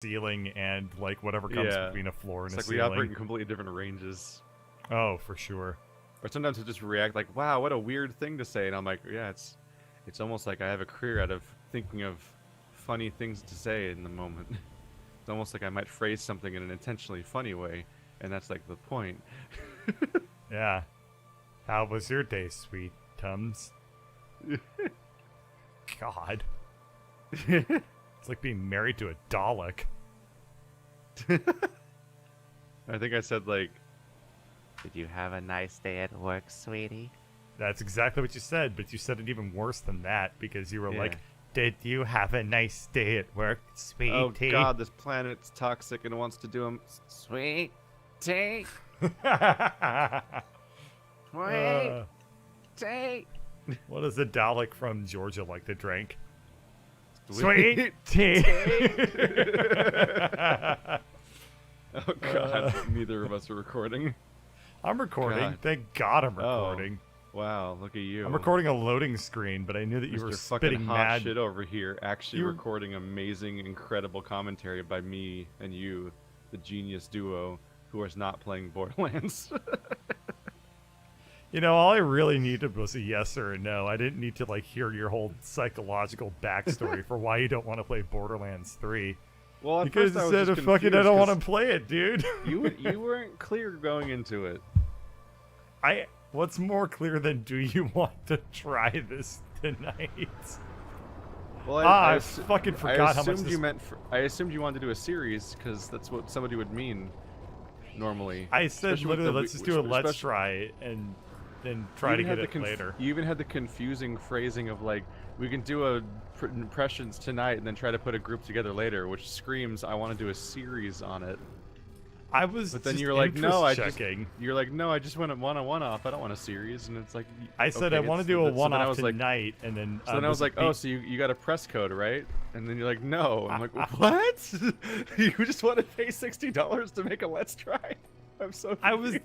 ceiling and like whatever comes between a floor and it's a like ceiling. we operate in completely different ranges. Oh, for sure. Or sometimes we just react like, wow, what a weird thing to say. And I'm like, yeah, it's almost like I have a career out of thinking of funny things to say in the moment. It's almost like I might phrase something in an intentionally funny way, and that's like the point. Yeah. How was your day, sweet Tums? God. It's like being married to a Dalek. I think I said like, did you have a nice day at work, sweetie? That's exactly what you said, but you said it even worse than that because you were Yeah. like, did you have a nice day at work, sweetie? Oh god, this planet's toxic and wants to do them. Sweet tea. Sweet tea. What does the Dalek from Georgia like to drink? Sweet tea. Oh god, neither of us are recording. I'm recording. God. Thank God I'm Oh. recording. Wow, look at you. I'm recording a loading screen, but I knew that you were Mr. spitting fucking hot mad. shit over here, actually You're- recording amazing, incredible commentary by me and you, the genius duo, who is not playing Borderlands. You know, all I really needed was a yes or a no. I didn't need to like hear your whole psychological backstory for why you don't want to play Borderlands 3. Well, at Because first I was instead just of fucking, I confused don't want 'cause to play it, dude. you weren't clear going into it. What's more clear than do you want to try this tonight? Well, I fucking forgot how much assumed this... you meant. I assumed you wanted to do a series because that's what somebody would mean normally. I said Especially with literally, the- let's just do a let's especially- try and then You try to even had get the it later. You even had the confusing phrasing of like, we can do a impressions tonight and then try to put a group together later, which screams I want to do a series on it. I was But then just you're like, no, I just. checking. You're like, no, I just want a one-off. I don't want a series, and it's like. I said okay, I want to it's- do a so then I one-off was like- tonight, and then So then I was like, oh, so you got a press code, right? And then you're like, no. I'm like, what? You just want to pay $60 to make a let's try? I'm so confused.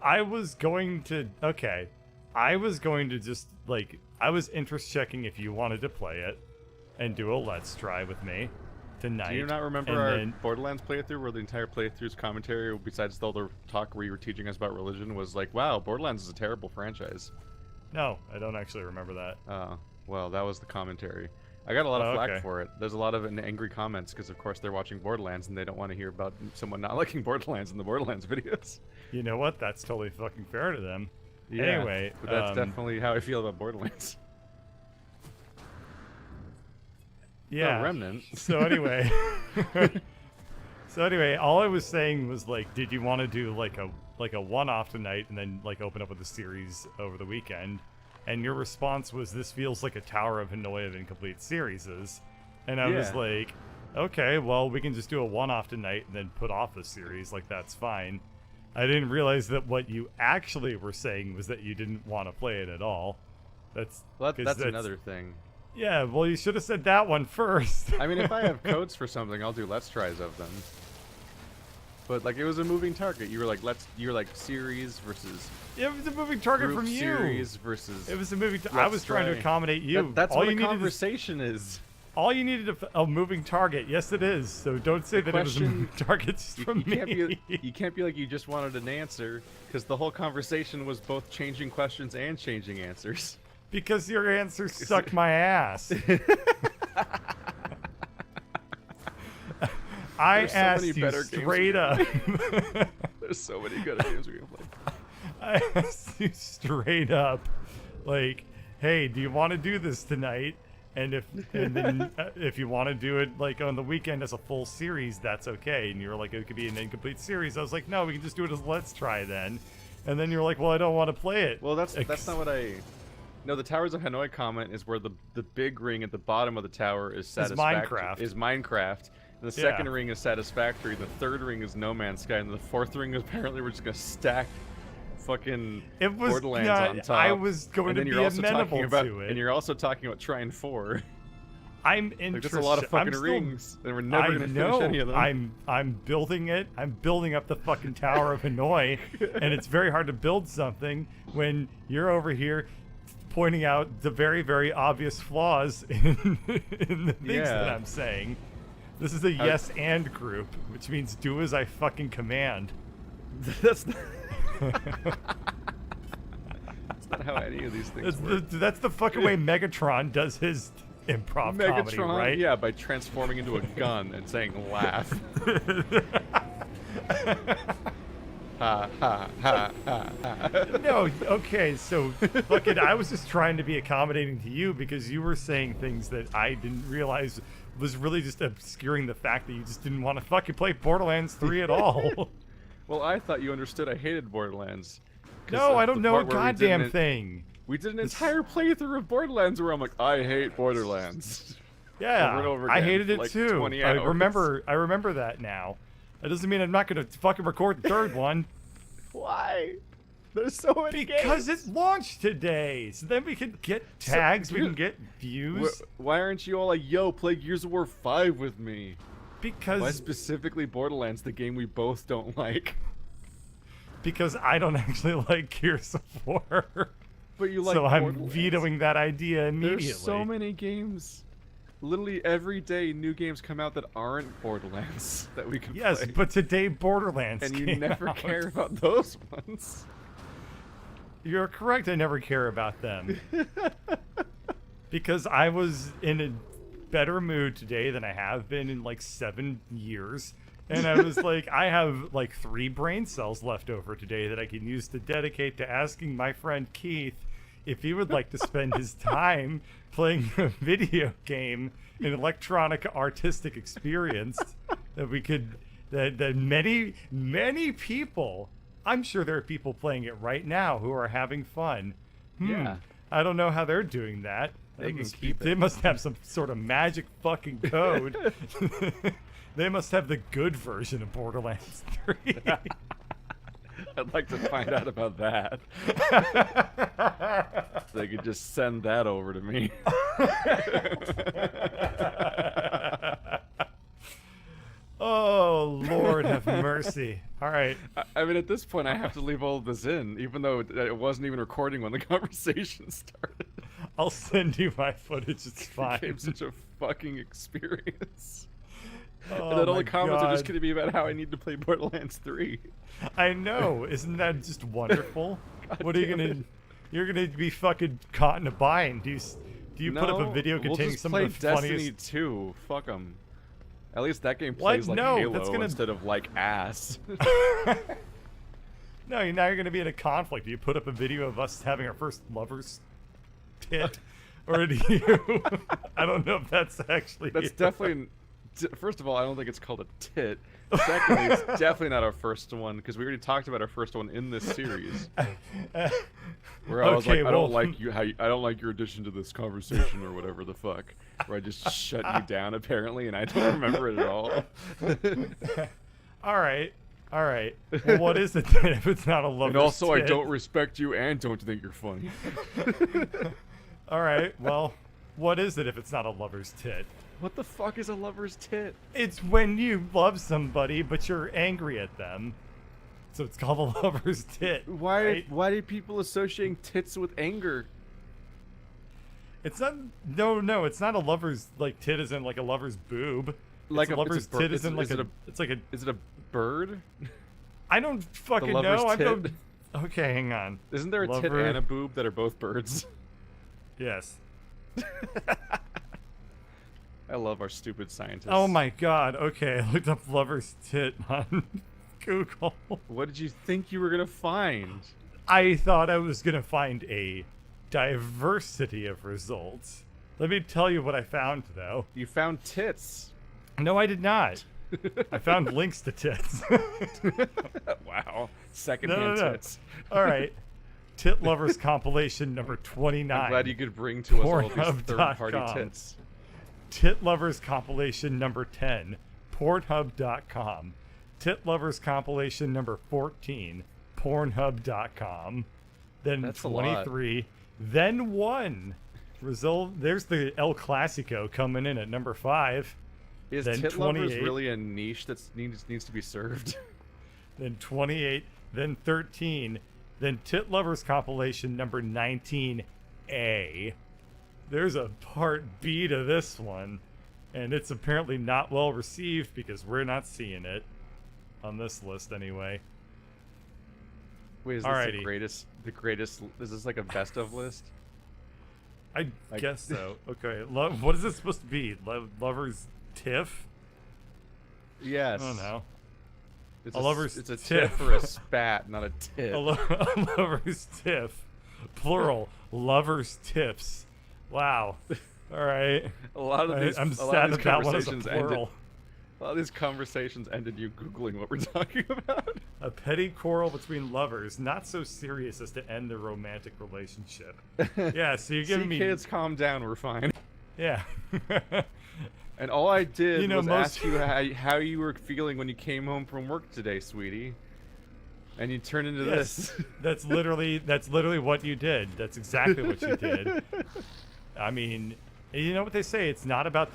I was going to I was going to just like I was interest checking if you wanted to play it and do a let's try with me tonight. Do you not remember and our then- Borderlands playthrough where the entire playthrough's commentary, besides all the talk where you were teaching us about religion, was like, wow, Borderlands is a terrible franchise. No, I don't actually remember that. Oh, well, that was the commentary. I got a lot of Oh, flack okay. for it. There's a lot of angry comments because, of course, they're watching Borderlands and they don't want to hear about someone not liking Borderlands in the Borderlands videos. You know what? That's totally fucking fair to them. Yeah, Anyway, but that's definitely how I feel about Borderlands. yeah. No, Remnant. So anyway, all I was saying was like, did you want to do like a one-off tonight and then like open up with a series over the weekend? And your response was, this feels like a Tower of Hanoi of incomplete series. And I was Yeah. like, okay, well, we can just do a one-off tonight and then put off the series. Like, that's fine. I didn't realize that what you actually were saying was that you didn't want to play it at all. Well, 'cause that's another thing. Yeah, well, you should have said that one first. I mean, if I have codes for something, I'll do let's tries of them. But like, it was a moving target. You were like series versus It was a moving target group from you. series versus. It was a moving. I Let's was trying to try. accommodate you. That's all what you a needed conversation is. all you needed a moving target. Yes, it is. So don't say that it was a question- moving target just from me. You can't be like you just wanted an answer because the whole conversation was both changing questions and changing answers. Because your answer sucked my ass. I There's so asked many you better games we straight can up. There's so many good games we can play. I asked you straight up, like, hey, do you want to do this tonight? And then if you want to do it like on the weekend as a full series, that's okay. And you were like, it could be an incomplete series. I was like, no, we can just do it as let's try then. And then you were like, well, I don't want to play it. Well, that's not what I. No, the Towers of Hanoi comment is where the big ring at the bottom of the tower is satisfactory. Minecraft. Is Minecraft. And the Yeah. second ring is Satisfactory. The third ring is No Man's Sky, and the fourth ring is apparently we're just gonna stack fucking It was Borderlands not- on top. I was going and to then be you're also amenable talking about, to it. And you're also talking about Trine 4. I'm Like, interested. that's a lot of fucking I'm still, rings, and we're never gonna finish any of them. I'm building it. I'm building up the fucking Tower of Hanoi, and it's very hard to build something when you're over here pointing out the very, very obvious flaws in the things that Yeah. I'm saying. This is a yes and group, which means do as I fucking command. That's not, that's not how any of these things work. That's the fucking way Megatron does his improv comedy, Megatron, right? yeah, by transforming into a gun and saying laugh. Ha ha ha ha ha. No, okay, so fucking I was just trying to be accommodating to you because you were saying things that I didn't realize was really just obscuring the fact that you just didn't want to fucking play Borderlands 3 at all. Well, I thought you understood I hated Borderlands. 'Cause No, of I don't the know a part where we did goddamn an- thing. We did an entire playthrough of Borderlands where I'm like, I hate Borderlands. Yeah, over and over I again hated for it like too. 20 I hours. remember that now. That doesn't mean I'm not gonna fucking record the third one. Why? There's so many Because games. it launched today, so then we can get tags, we can get views. Why aren't you all like, yo, play Gears of War 5 with me? Why Because specifically Borderlands, the game we both don't like? I don't actually like Gears of War, But you like so I'm Borderlands. vetoing that idea immediately. There's so many games. Literally every day, new games come out that aren't Borderlands that we can Yes, play. but today Borderlands And you came never out. care about those ones. You're correct. I never care about them because I was in a better mood today than I have been in like 7 years. And I was like, I have like 3 brain cells left over today that I can use to dedicate to asking my friend Keith if he would like to spend his time playing a video game, an electronic artistic experience that we could, that many people, I'm sure there are people playing it right now who are having fun. Yeah. I don't know how they're doing that. They can must keep They it. must have some sort of magic fucking code. They must have the good version of Borderlands 3. I'd like to find out about that. They could just send that over to me. Oh, Lord have mercy. All right. I mean, at this point, I have to leave all of this in, even though it wasn't even recording when the conversation started. I'll send you my footage. It's It fine. became such a fucking experience. Oh And then all my the comments are just God. going to be about how I need to play Borderlands 3. I know. Isn't that just wonderful? God What are you damn gonna? it. You're gonna be fucking caught in a bind. Do you put up a No, video we'll containing just some play of the Destiny funniest? 2. Fuck them. At least that game What? plays like No, Halo that's gonna- instead of like ass. No, now you're gonna be in a conflict. Do you put up a video of us having our first lovers tit, or do you? I don't know if that's actually. That's definitely. First of all, I don't think it's called a tit. Secondly, it's definitely not our first one because we already talked about our first one in this series. Where I was Okay, like, I don't well- like you. I don't like your addition to this conversation or whatever the fuck. Where I just shut you down apparently, and I don't remember it at all. All right. All right. Well, what is it then if it's not a lover's And also, I tit? don't respect you and don't think you're funny. All right. Well, what is it if it's not a lover's tit? What the fuck is a lover's tit? It's when you love somebody but you're angry at them. So it's called a lover's tit. Why? right? Why did people associating tits with anger? It's not. No. It's not a lover's like tit as in like a lover's boob. Like it's a lover's bird- tit as in like is it a. It's like a. Is it a bird? I don't fucking lover's know. I tit? don't. Okay, hang on. Isn't there a tit Lover- and a boob that are both birds? Yes. I love our stupid scientists. Oh my god. Okay, I looked up lover's tit on Google. What did you think you were gonna find? I thought I was gonna find a diversity of results. Let me tell you what I found, though. You found tits. No, I did not. I found links to tits. Wow. Secondhand No. tits. All right. Tit Lovers compilation number 29. I'm glad you could bring to us all these Pornhub.com. third-party tits. Tit Lovers compilation number 10. Pornhub.com. Tit Lovers compilation number 14. Pornhub.com. Then That's a lot. 23. Then 1. Result. There's the El Clasico coming in at number 5. Is Then tit lovers 28. really a niche that needs to be served? Then 28. Then 13. Then Tit Lovers compilation number 19A. There's a part B to this one. and it's apparently not well received because we're not seeing it on this list anyway. Wait, is this Alrighty. the greatest? The greatest? Is this like a best of list? I Like- guess so. Okay, what is this supposed to be? Lover's tiff? Yes. I don't know. It's A lover's It's a tiff. tiff or a spat, not a tip. A lover's tiff, plural. Lovers tiffs. Wow. All right. A lot of these. I'm a lot sad of these that that one is a conversations ended. plural. A lot of these conversations ended you googling what we're talking about. A petty quarrel between lovers, not so serious as to end their romantic relationship. Yeah, so you're giving See, me. kids, calm down. We're fine. Yeah. And all I did You know, was most- ask you how you were feeling when you came home from work today, sweetie. And you turned into Yes. this. That's literally what you did. That's exactly what you did. I mean, you know what they say? It's not about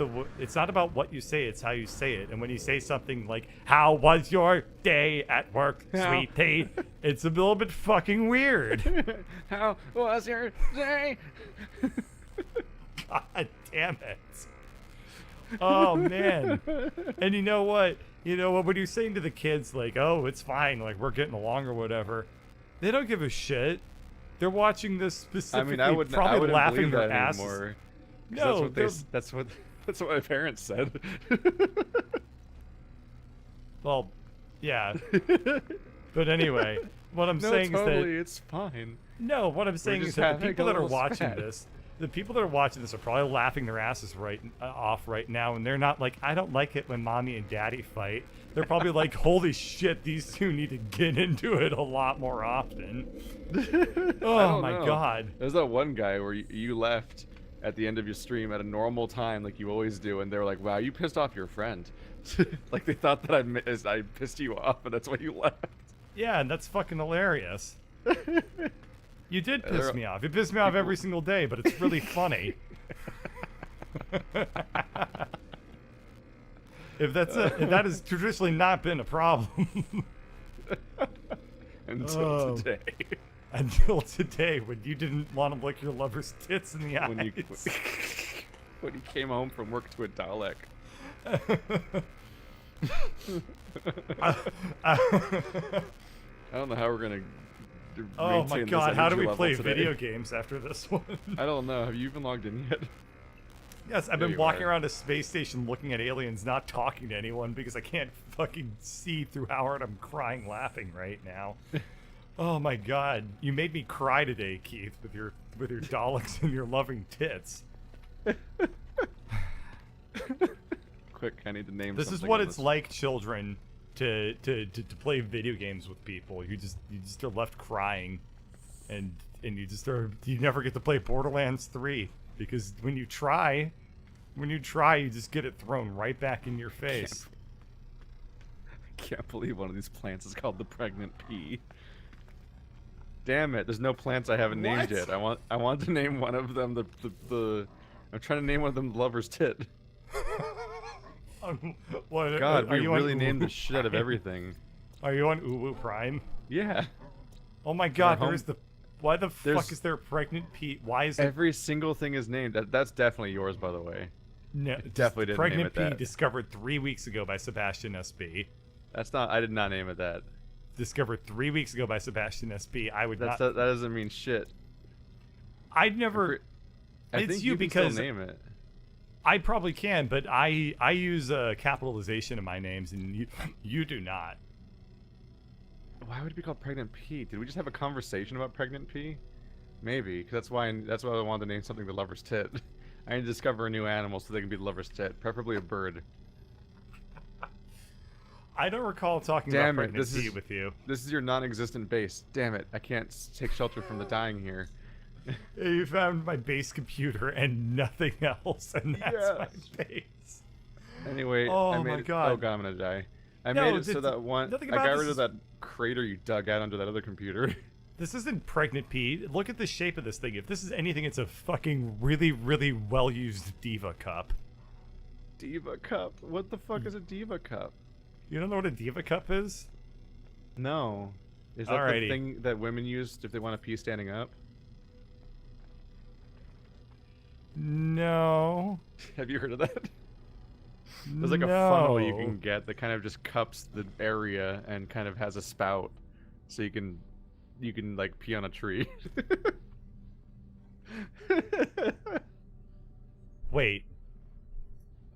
what you say. It's how you say it. And when you say something like "How was your day at work, How- sweetie?" It's a little bit fucking weird. How was your day? God damn it. Oh man. And you know what? When you're saying to the kids like, "Oh, it's fine, like we're getting along or whatever," they don't give a shit. They're watching this I specifically, mean, I wouldn't probably laughing believe their that asses. anymore. 'Cause No, that's what my parents said. well, yeah. But anyway, what I'm No, saying totally, is it's fine. that what I'm saying is just that the having people a that are little watching spat. this, the people that are watching this are probably laughing their asses off right now, and they're not like, "I don't like it when mommy and daddy fight." They're probably like, "Holy shit, these two need to get into it a lot more often." I Oh don't my know. god. There's that one guy where you left at the end of your stream at a normal time, like you always do, and they were like, "Wow, you pissed off your friend." Like they thought that I pissed you off, and that's why you left. Yeah, and that's fucking hilarious. You did piss They're- me off. You pissed me off every single day, but it's really funny. If that has traditionally not been a problem Until Oh. today, until today, when you didn't want to look your lover's tits in the eyes. when you when you came home from work to a Dalek. I don't know how we're gonna. Oh my maintain this god, how do energy we level play today. video games after this one? I don't know. Have you even logged in yet? Yes, I've There been you walking are. around a space station looking at aliens, not talking to anyone because I can't fucking see through how hard I'm crying laughing right now. Oh my god, you made me cry today, Keith, with your Daleks and your loving tits. Quick, I need to name. This is something what on it's this. like, children, to play video games with people. You just are left crying, and you never get to play Borderlands 3 because when you try, you just get it thrown right back in your face. I can't believe one of these plants is called the pregnant pea. Damn it! There's no plants I haven't named What? yet. I want to name one of them the. I'm trying to name one of them the lover's tit. What, God, are we you on really named the Uwu shit out of Prime? everything. Are you on Uwu Prime? Yeah. Oh my god, home- there's the. Why the fuck there's- is there a pregnant Pete? Why is it? Every single thing is named. That's definitely yours, by the way. No, definitely didn't name Pregnant it that. Pete discovered 3 weeks ago by Sebastian SB. That's not. I did not name it that. Discovered 3 weeks ago by Sebastian SB. I would That not. doesn't mean shit. I'd never. I It's think you can because- still name it. I probably can, but I use capitalization in my names, and you do not. Why would it be called Pregnant Pea? Did we just have a conversation about Pregnant Pea? Maybe, because that's why I wanted to name something the lover's tit. I need to discover a new animal so they can be the lover's tit, preferably a bird. I don't recall talking Damn about it, pregnant this Pete is- with you. This is your non-existent base. Damn it! I can't take shelter from the dying here. You found my base computer and nothing else, and that's my base. Anyway, Oh I my made it. God. Oh god, I'm gonna die. I No, made it so it's- that one. I nothing got about rid this of is- that crater you dug out under that other computer. This isn't pregnant Pete. Look at the shape of this thing. If this is anything, it's a fucking really, really well-used Diva cup. Diva cup. What the fuck is a Diva cup? You don't know what a Diva cup is? No. Is that Alrighty. the thing that women use if they want to pee standing up? No. Have you heard of that? There's like a funnel you can get that kind of just cups the area and kind of has a spout, so you can like pee on a tree. Wait.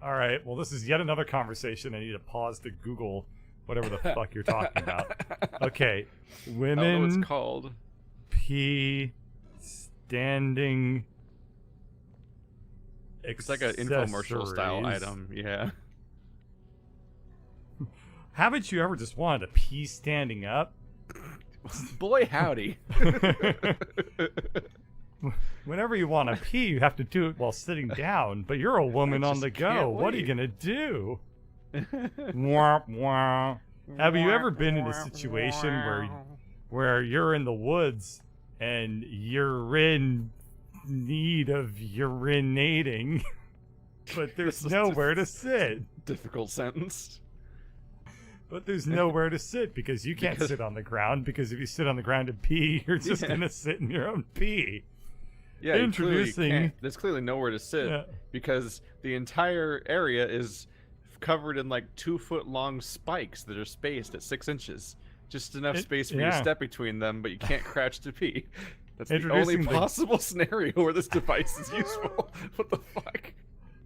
All right. Well, this is yet another conversation. I need to pause to Google whatever the fuck you're talking about. Okay. I don't know Women what it's called. pee standing. It's like an infomercial style accessories. item. Yeah. Haven't you ever just wanted to pee standing up? Boy, howdy. Whenever you want to pee, you have to do it while sitting down. But you're a woman on just the can't go. What are you wait. gonna do? Womp womp. Have you ever been in a situation where you're in the woods and you're in need of urinating, but there's This is nowhere to sit? Difficult sentence. But there's nowhere to sit because you can't sit on the ground, because if you sit on the ground and pee, you're just Yeah. gonna sit in your own pee. Yeah, you clearly Introducing- can't. There's clearly nowhere to sit Yeah. because the entire area is covered in like 2-foot long spikes that are spaced at 6 inches. Just enough space for you to yeah. step between them, but you can't crouch to pee. That's the only Introducing the- possible scenario where this device is useful. What the fuck?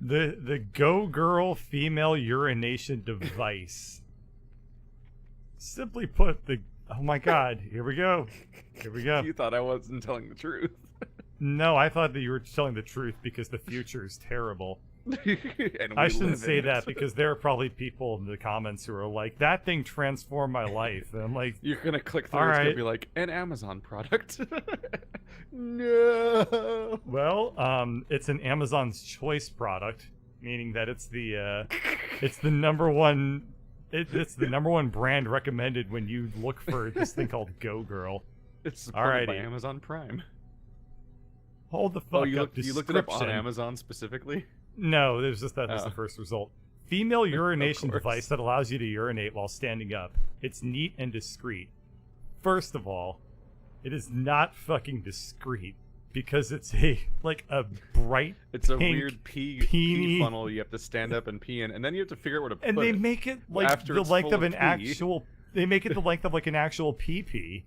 The Go Girl female urination device. Simply put, oh my god, here we go. Here we go. You thought I wasn't telling the truth. No, I thought that you were telling the truth because the future is terrible. And I we shouldn't live say in that it. because there are probably people in the comments who are like, that thing transformed my life. And I'm like, You're gonna click through, All it's gonna right. be like an Amazon product. No. well, it's an Amazon's Choice product, meaning that it's the number one. It's the number one brand recommended when you look for this thing called Go Girl. It's supported by Alrighty. Amazon Prime. Hold the fuck Oh, you up. looked it up on Description. Amazon specifically? No, there's just that's Oh. the first result. Female urination course. device that allows you to urinate while standing up. It's neat and discreet. First of all, it is not fucking discreet because it's a bright It's a pink weird pee peony- funnel you have to stand up and pee in, and then you have to figure out where to and put they it. make it like after the it's length full of of an pee. actual. They make it the length of like an actual pee.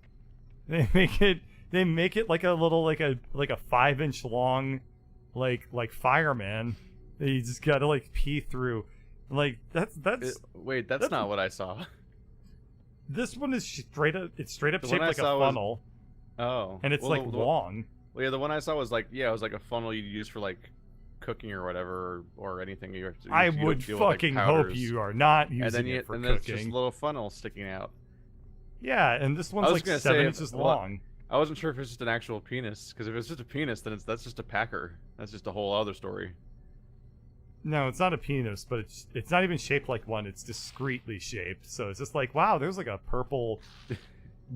They make it like a little like a 5-inch long, like fireman that you just gotta like pee through. Like that's Wait, that's that's- not what I saw. this one is straight up. It's straight up The shaped one I like a saw was- funnel, Oh. and it's well, like long. Well, yeah, the one I saw was like, it was like a funnel you'd use for like cooking or whatever, or anything you have to. I you have would to deal with, like, fucking hope powders. you are not using And then it for and then it's cooking. just a little funnel sticking out. Yeah, and this one's was like gonna 7 say, inches well, long. I wasn't sure if it's just an actual penis, because if it's just a penis, then that's just a packer. That's just a whole other story. No, it's not a penis, but it's not even shaped like one. It's discreetly shaped, so it's just like, wow, there's like a purple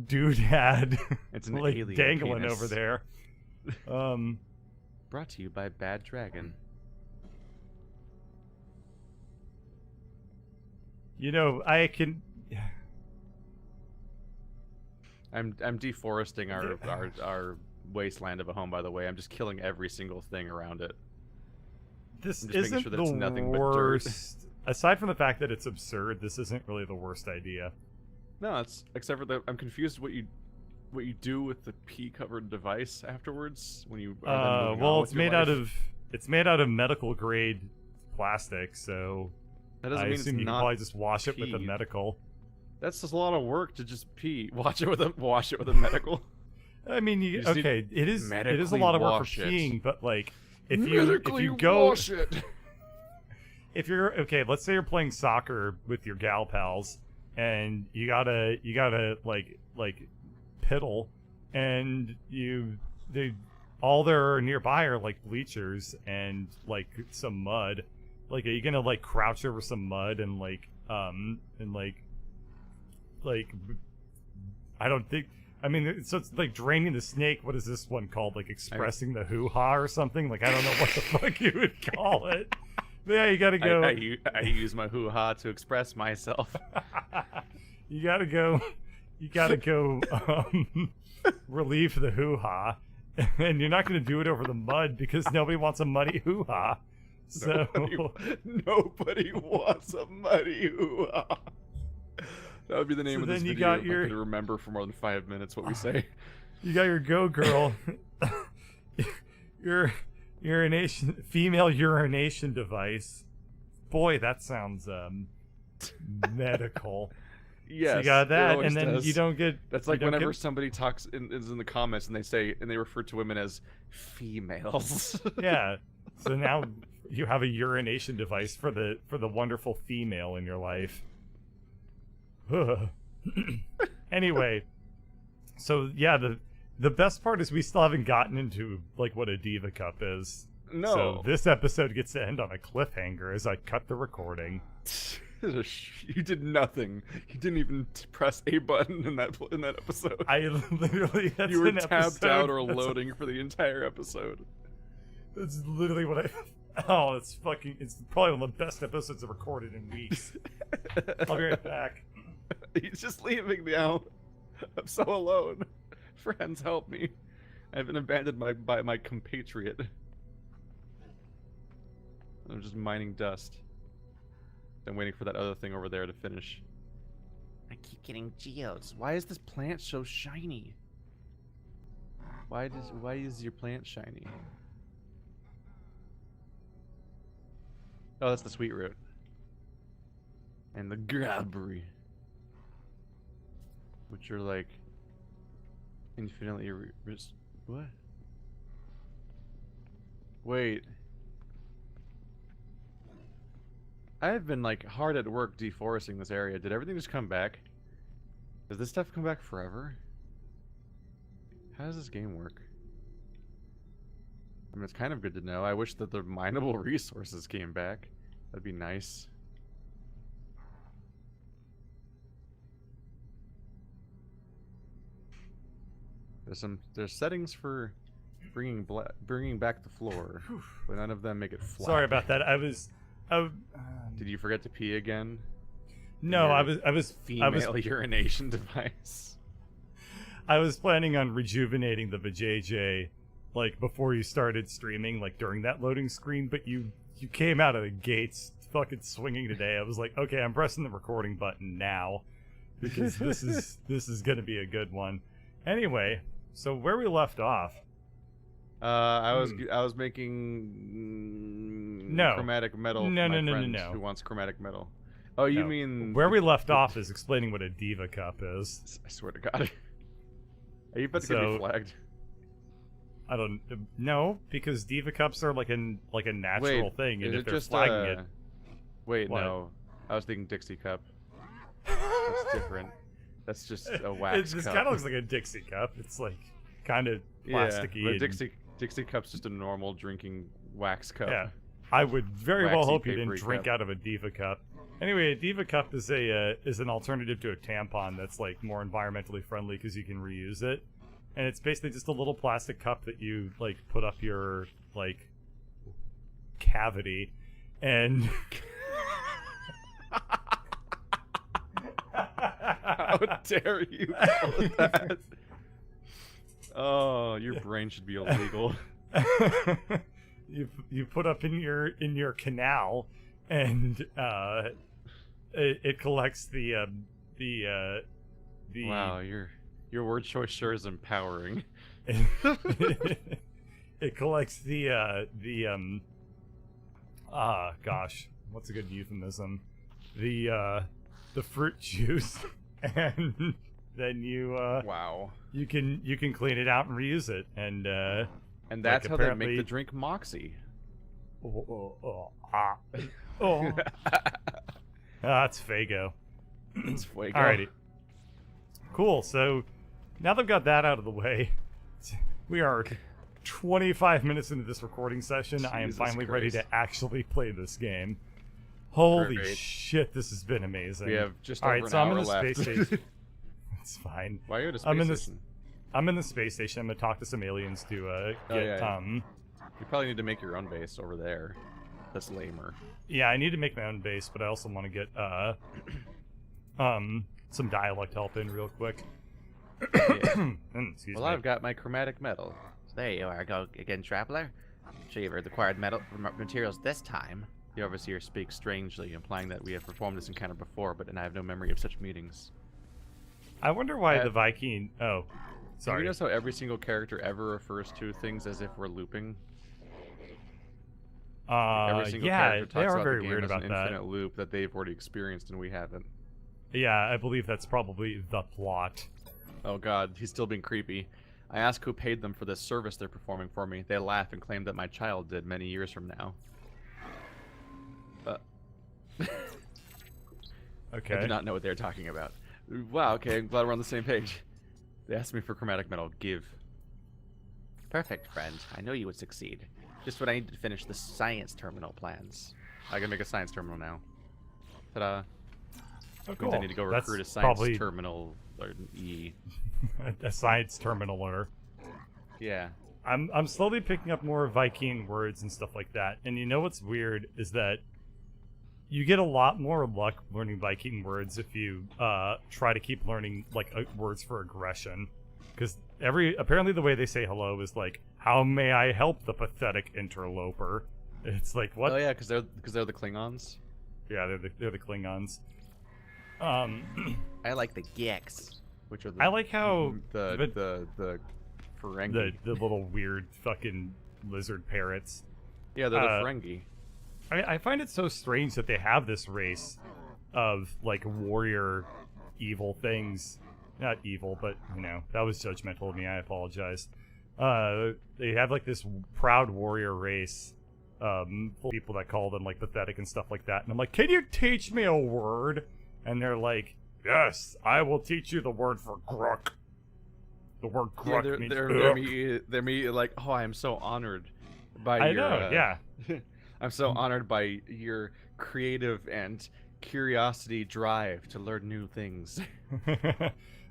doodad It's an like alien dangling penis. over there. Brought to you by Bad Dragon. You know, I can. I'm deforesting our wasteland of a home. By the way, I'm just killing every single thing around it. This I'm just making isn't sure that it's the nothing but dirt. worst. Aside from the fact that it's absurd, this isn't really the worst idea. No, it's except for I'm confused what you do with the pee covered device afterwards when you. are then moving on Well, with it's your made out life. of medical grade plastic, so That doesn't I mean assume it's you can not. probably just wash it with a pee. medical. That's just a lot of work to just pee. Wash it with a medical. I mean, You just need okay, it is a medically lot of work for wash it. peeing, but like if Medically you go wash it. if you're okay, let's say you're playing soccer with your gal pals and you gotta like piddle, and all there are nearby are like bleachers and like some mud. Like, are you gonna like crouch over some mud and like I don't think. I mean, so it's like draining the snake. What is this one called? Like expressing the hoo-ha or something? Like, I don't know what the fuck you would call it. But yeah, you gotta go. I use my hoo-ha to express myself. You gotta go relieve the hoo-ha. And you're not gonna do it over the mud because nobody wants a muddy hoo-ha. So Nobody wants a muddy hoo-ha. That would be the name So of this then you video got if your- I could remember for more than 5 minutes what we say. you got your Go Girl, your female urination device. Boy, that sounds medical. Yes, So you got it that, always and then does. you don't get. That's you like don't whenever get- somebody talks is in the comments and they refer to women as females. Yeah. So now you have a urination device for the wonderful female in your life. Anyway, so yeah, the best part is we still haven't gotten into like what a Diva Cup is. No. So this episode gets to end on a cliffhanger as I cut the recording. You did nothing. You didn't even press a button in that episode. I literally that's You were an tapped episode, out or that's- loading for the entire episode. That's literally what I. Oh, it's fucking. It's probably one of the best episodes I've recorded in weeks. I'll be right back. He's just leaving now. I'm so alone. Friends, help me. I've been abandoned by my compatriot. I'm just mining dust. I'm waiting for that other thing over there to finish. I keep getting geodes. Why is this plant so shiny? Why is your plant shiny? Oh, that's the sweet root. And the grabbery. Which are like infinitely what? Wait. I've been like hard at work deforesting this area. Did everything just come back? Does this stuff come back forever? How does this game work? I mean, it's kind of good to know. I wish that the mineable resources came back. That'd be nice. There's settings for bringing back the floor, but none of them make it flat. Sorry about that. Did you forget to pee again? No, Your I was Female urination device. I was planning on rejuvenating the vajayjay, like before you started streaming, like during that loading screen. But you came out of the gates fucking swinging today. I was like, okay, I'm pressing the recording button now because this is gonna be a good one. Anyway, so where we left off. I was making No. chromatic metal. No, for my no, no, no, friend no. Who wants chromatic metal? Oh, you No. mean Where we left off is explaining what a Diva Cup is. I swear to God. Are you about to get So- me flagged? I don't know because Diva Cups are like a natural Wait, thing, and is if it they're just flagging it, Wait, What? no. I was thinking Dixie cup. That's different. That's just a wax This cup. kind of looks like a Dixie cup. It's like kind of Yeah, plasticky. but and- Dixie cup's just a normal drinking wax cup. Yeah. I would very well Waxy, hope you didn't papery drink cup. out of a Diva Cup. Anyway, a Diva Cup is an alternative to a tampon that's like more environmentally friendly because you can reuse it, and it's basically just a little plastic cup that you like put up your like cavity, and How dare you call it that? Oh, your brain should be illegal. you put up in your canal, and it collects the Wow, your word choice sure is empowering. it collects gosh, what's a good euphemism? The fruit juice, and then you Wow. you can clean it out and reuse it, and And that's how they make apparently- the drink Moxie. That's Fago. It's fuego. Alrighty. Cool. So now they've got that out of the way, we are 25 minutes into this recording session. I am Jesus finally ready to Christ. actually play this game. Holy Great. shit, this has been amazing. We have just All over right, an so I'm hour in the left. space station. It's fine. Why are you at a space I'm in this- station? I'm in the space station. I'm gonna talk to some aliens to get yeah. You probably need to make your own base over there. That's lamer. Yeah, I need to make my own base, but I also want to get some dialect help in real quick. Yeah. Excuse Well, me. I've got my chromatic metal. There you are, go again, traveler. Sure you've required materials this time. The overseer speaks strangely, implying that we have performed this encounter before, but I have no memory of such meetings. I wonder why the Viking. Oh, Have sorry. you noticed how every single character ever refers to things as if we're looping? Every single yeah, character talks they are about very the game weird as about an that. infinite loop that they've already experienced and we haven't. Yeah, I believe that's probably the plot. Oh god, he's still being creepy. I ask who paid them for this service they're performing for me. They laugh and claim that my child did many years from now. Okay. I do not know what they're talking about. Wow, okay, I'm glad we're on the same page. They asked me for chromatic metal. Give. Perfect, friend. I know you would succeed. Just what I need to finish the science terminal plans. I can make a science terminal now. Ta-da. Oh, cool. Means I need to go That's recruit a science probably terminal or an E. a science terminaler. Yeah. I'm slowly picking up more Viking words and stuff like that. And you know what's weird is that you get a lot more luck learning Viking words if you try to keep learning like words for aggression, because apparently the way they say hello is like, "How may I help the pathetic interloper?" It's like, what? Oh yeah, because they're the Klingons. Yeah, they're the Klingons. I like the Geks, which are the I like how the Ferengi. the little weird fucking lizard parrots. Yeah, they're the Ferengi. I find it so strange that they have this race of like warrior evil things. Not evil, but you know, that was judgmental of me. I apologize. They have like this proud warrior race, full of people that call them like pathetic and stuff like that. And I'm like, can you teach me a word? And they're like, yes, I will teach you the word for gruk. The word gruk Yeah, means they're me like, oh, I am so honored by I your. know, yeah. I'm so honored by your creative and curiosity drive to learn new things.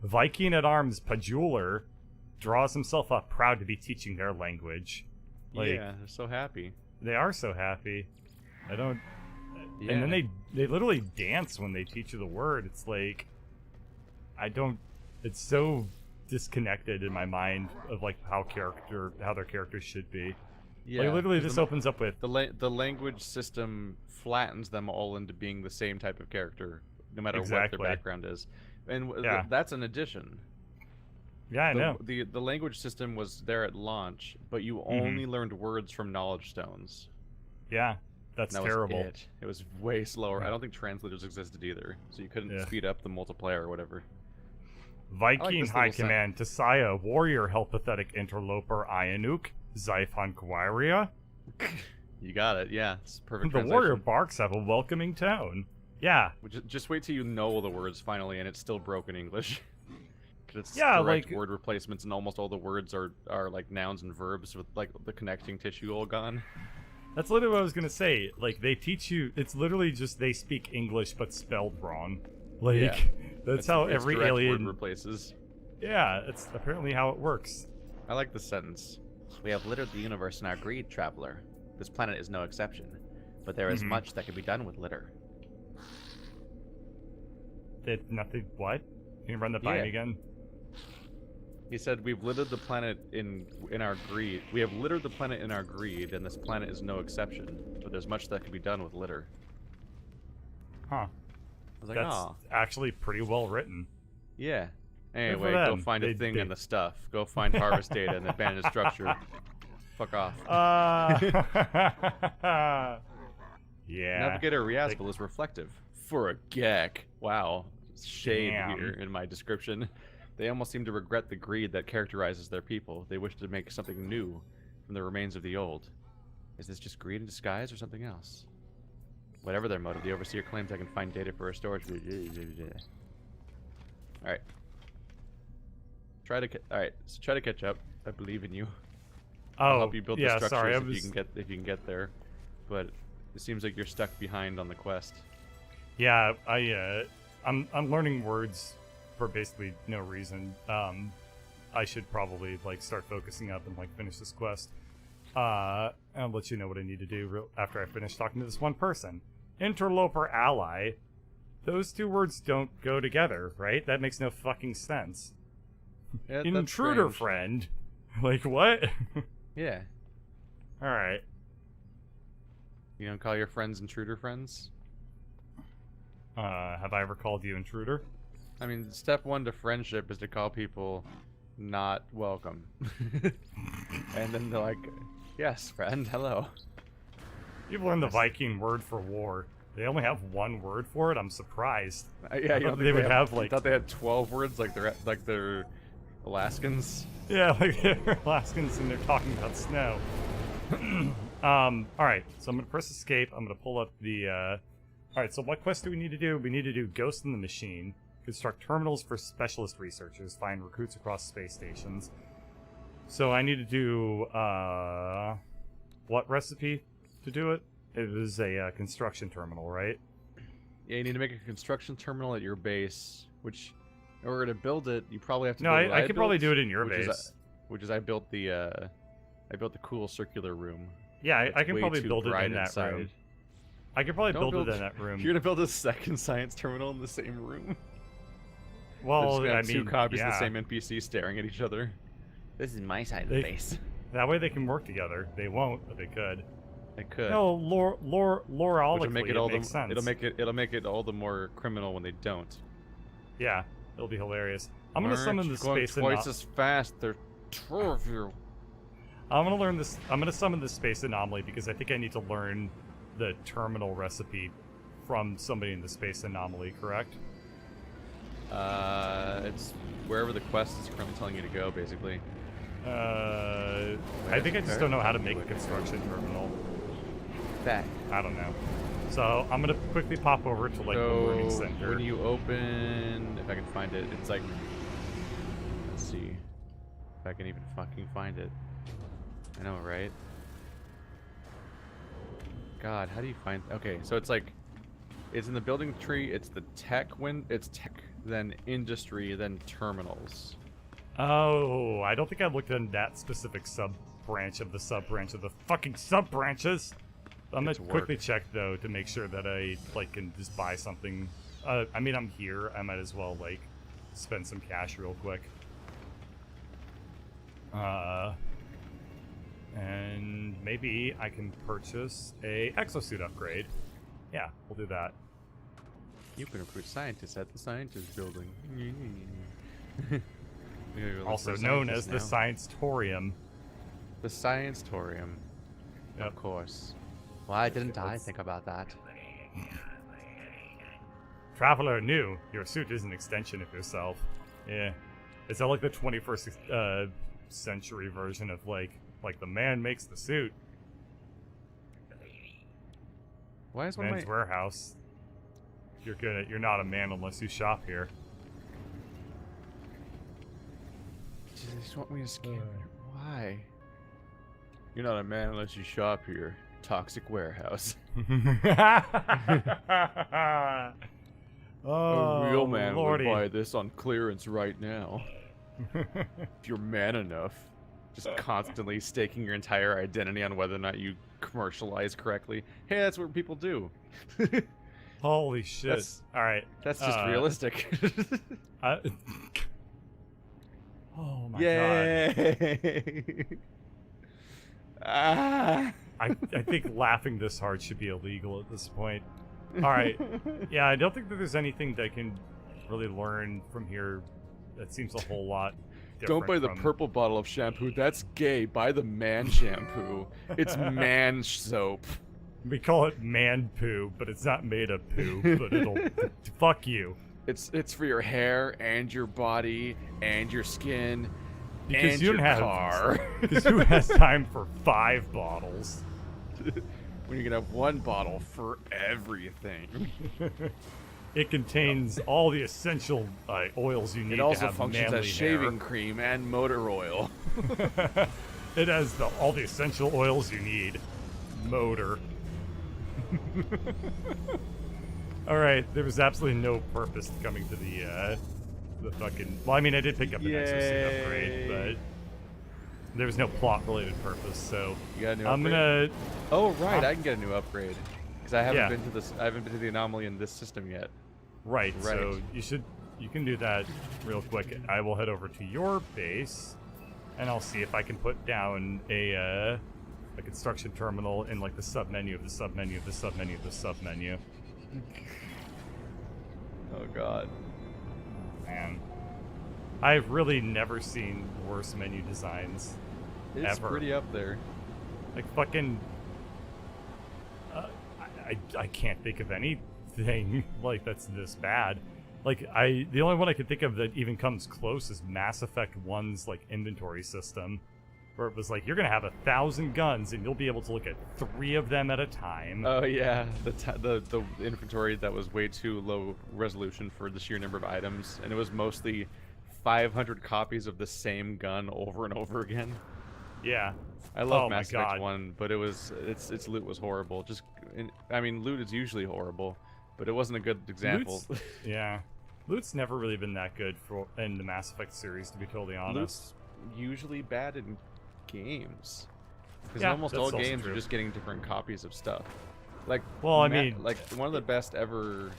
Viking at arms Pajuler draws himself up proud to be teaching their language. Like, yeah, they're so happy. they are so happy. I don't. Yeah. And then they literally dance when they teach you the word. It's like, I don't. It's so disconnected in my mind of like how their characters should be. Yeah, Like literally, this opens up with the language system flattens them all into being the same type of character, no matter Exactly. what their background is, and Yeah. that's an addition. yeah, I know. The language system was there at launch, but you Mm-hmm. only learned words from knowledge stones. Yeah, that's That terrible. Was it. It was way slower. Yeah. I don't think translators existed either, so you couldn't Yeah. speed up the multiplier or whatever. Viking this High little Command Tisaya, warrior help pathetic interloper Ianuk, Zyphon Kwaria. You got it. Yeah, it's perfect. The translation. warrior barks have a welcoming tone. Yeah, Just wait till you know the words finally, and it's still broken English. 'Cause it's Yeah, direct like- word replacements, and almost all the words are like nouns and verbs with like the connecting tissue all gone. that's literally what I was gonna say. Like they teach you, it's literally just they speak English but spelled wrong. Like Yeah. that's how It's every direct alien. word replaces. Yeah, it's apparently how it works. I like this sentence. We have littered the universe in our greed, traveler. This planet is no exception, but there is Mhm. much that can be done with litter. It nothing. What? Can you run that by Yeah. me again? He said, "We've littered the planet in our greed. We have littered the planet in our greed, and this planet is no exception. But there's much that can be done with litter." Huh? I was like, That's "Oh, actually pretty well written. yeah." for Anyway, go them. find a They- thing they- and the stuff. Go find harvest data and abandoned structure. Fuck off. Yeah. Navigator Riaspel is reflective. For a Gek. Wow. Shade Damn. here in my description. They almost seem to regret the greed that characterizes their people. They wish to make something new from the remains of the old. Is this just greed in disguise or something else? Whatever their motive, the Overseer claims I can find data for a storage. Alright. Alright, so try to catch up. I believe in you. I'll Oh, help you build yeah. the structures Sorry, I if was. you can get there. But it seems like you're stuck behind on the quest. Yeah, I'm learning words for basically no reason. I should probably like start focusing up and like finish this quest. I'll let you know what I need to do after I finish talking to this one person. Interloper ally. Those two words don't go together, right? That makes no fucking sense. Yeah, that's Intruder strange. friend. Like what? Yeah. All right. You don't call your friends intruder friends? Have I ever called you intruder? I mean, step one to friendship is to call people not welcome. And then they're like, yes, friend, hello. You've learned the Viking word for war. They only have one word for it. I'm surprised. Yeah, I you thought know, they would have I like. thought they had 12 words like they're Alaskans. Yeah, like they're Alaskans and they're talking about snow. All right, so I'm gonna press escape. I'm gonna pull up the. All right, so what quest do we need to do? We need to do Ghost in the Machine, construct terminals for specialist researchers, find recruits across space stations. So I need to do what recipe to do it? It was a construction terminal, right? Yeah, you need to make a construction terminal at your base, which, in order to build it, you probably have to. No, build what I could probably built, do it in your which base. Which is I built the cool circular room. Yeah, I It's can way probably too build it bright in that inside. room. I could probably Don't build it in that room. You're gonna build a second science terminal in the same room. Well, There's I have mean, two copies yeah. of the same NPC staring at each other. This is my side of the They- base. That way they can work together. They won't, but they could. It could. No, Which lorally, will make it it all makes sense. It'll make it all the more criminal when they don't. Yeah, it'll be hilarious. I'm gonna summon the space twice as fast. There are two of you. I'm gonna learn this. I'm gonna summon the space anomaly because I think I need to learn the terminal recipe from somebody in the space anomaly. Correct? It's wherever the quest is currently telling you to go, basically. I think I just don't know how to make a construction terminal. Back. I don't know. So I'm gonna quickly pop over to like the learning So center. when you open, if I can find it, it's like, let's see, if I can even fucking find it. I know, right? God, how do you find? Okay, so it's like, it's in the building tree. It's the tech it's tech, then industry, then terminals. Oh, I don't think I looked at that specific sub-branch of the sub-branch of the fucking sub-branches. I'm gonna It's quickly work. check though to make sure that I like can just buy something. I mean, I'm here. I might as well like spend some cash real quick. And maybe I can purchase a exosuit upgrade. Yeah, we'll do that. You can recruit scientists at the scientist building. Also known as the science. Science-torium. The Science-torium. Yep. Of course. Why didn't I Let's- think about that? Traveler new, your suit is an extension of yourself. Yeah. Is that like the 21st century version of like the man makes the suit? Why is one of Man's my... warehouse. You're not a man unless you shop here. They just want me to scan it. Why? You're not a man unless you shop here. Toxic warehouse. Oh, A real man lordy. would buy this on clearance right now. If you're man enough. Just constantly staking your entire identity on whether or not you commercialize correctly. Hey, that's what people do. Holy shit. That's- All right. That's just realistic. I- oh my god. Yay! Ah! I think laughing this hard should be illegal at this point. All right. Yeah, I don't think that there's anything that I can really learn from here that seems a whole lot Don't different buy the from- purple bottle of shampoo. That's gay. Buy the man shampoo. It's man soap. We call it man poo, but it's not made of poo, but it'll fuck you. It's for your hair and your body and your skin Because and you your don't have car. Because who has time for 5 bottles? When you can have one bottle for everything. It contains all the essential oils you need It to also have functions manly as shaving cream and motor oil. hair. It has all the essential oils you need. Motor. All right, there was absolutely no purpose to coming to the fucking. Well, I mean, I did pick up an exosuit upgrade, but there was no plot-related purpose. So You got a new I'm upgrade? gonna. Oh right, I can get a new upgrade because I haven't Yeah. been to this. I haven't been to the anomaly in this system yet. Right. So Right. you can do that real quick. I will head over to your base, and I'll see if I can put down a a construction terminal in like the submenu of the submenu of the submenu of the submenu. Oh god. Man, I've really never seen worse menu designs. It's Ever. pretty up there. Like fucking, I can't think of anything like that's this bad. Like the only one I can think of that even comes close is Mass Effect 1's like inventory system, where it was like you're gonna have 1,000 guns and you'll be able to look at 3 of them at a time. Oh yeah, the inventory that was way too low resolution for the sheer number of items, and it was mostly 500 copies of the same gun over and over again. Yeah. I love Oh my Mass Effect God. 1, but its loot was horrible. I mean, loot is usually horrible, but it wasn't a good example. Loot's, yeah. Loot's never really been that good in the Mass Effect series, to be totally honest. Loot's usually bad in games, because Yeah, in almost that's all also games true. you're just getting different copies of stuff. Like, Well, I mean, like one of the best ever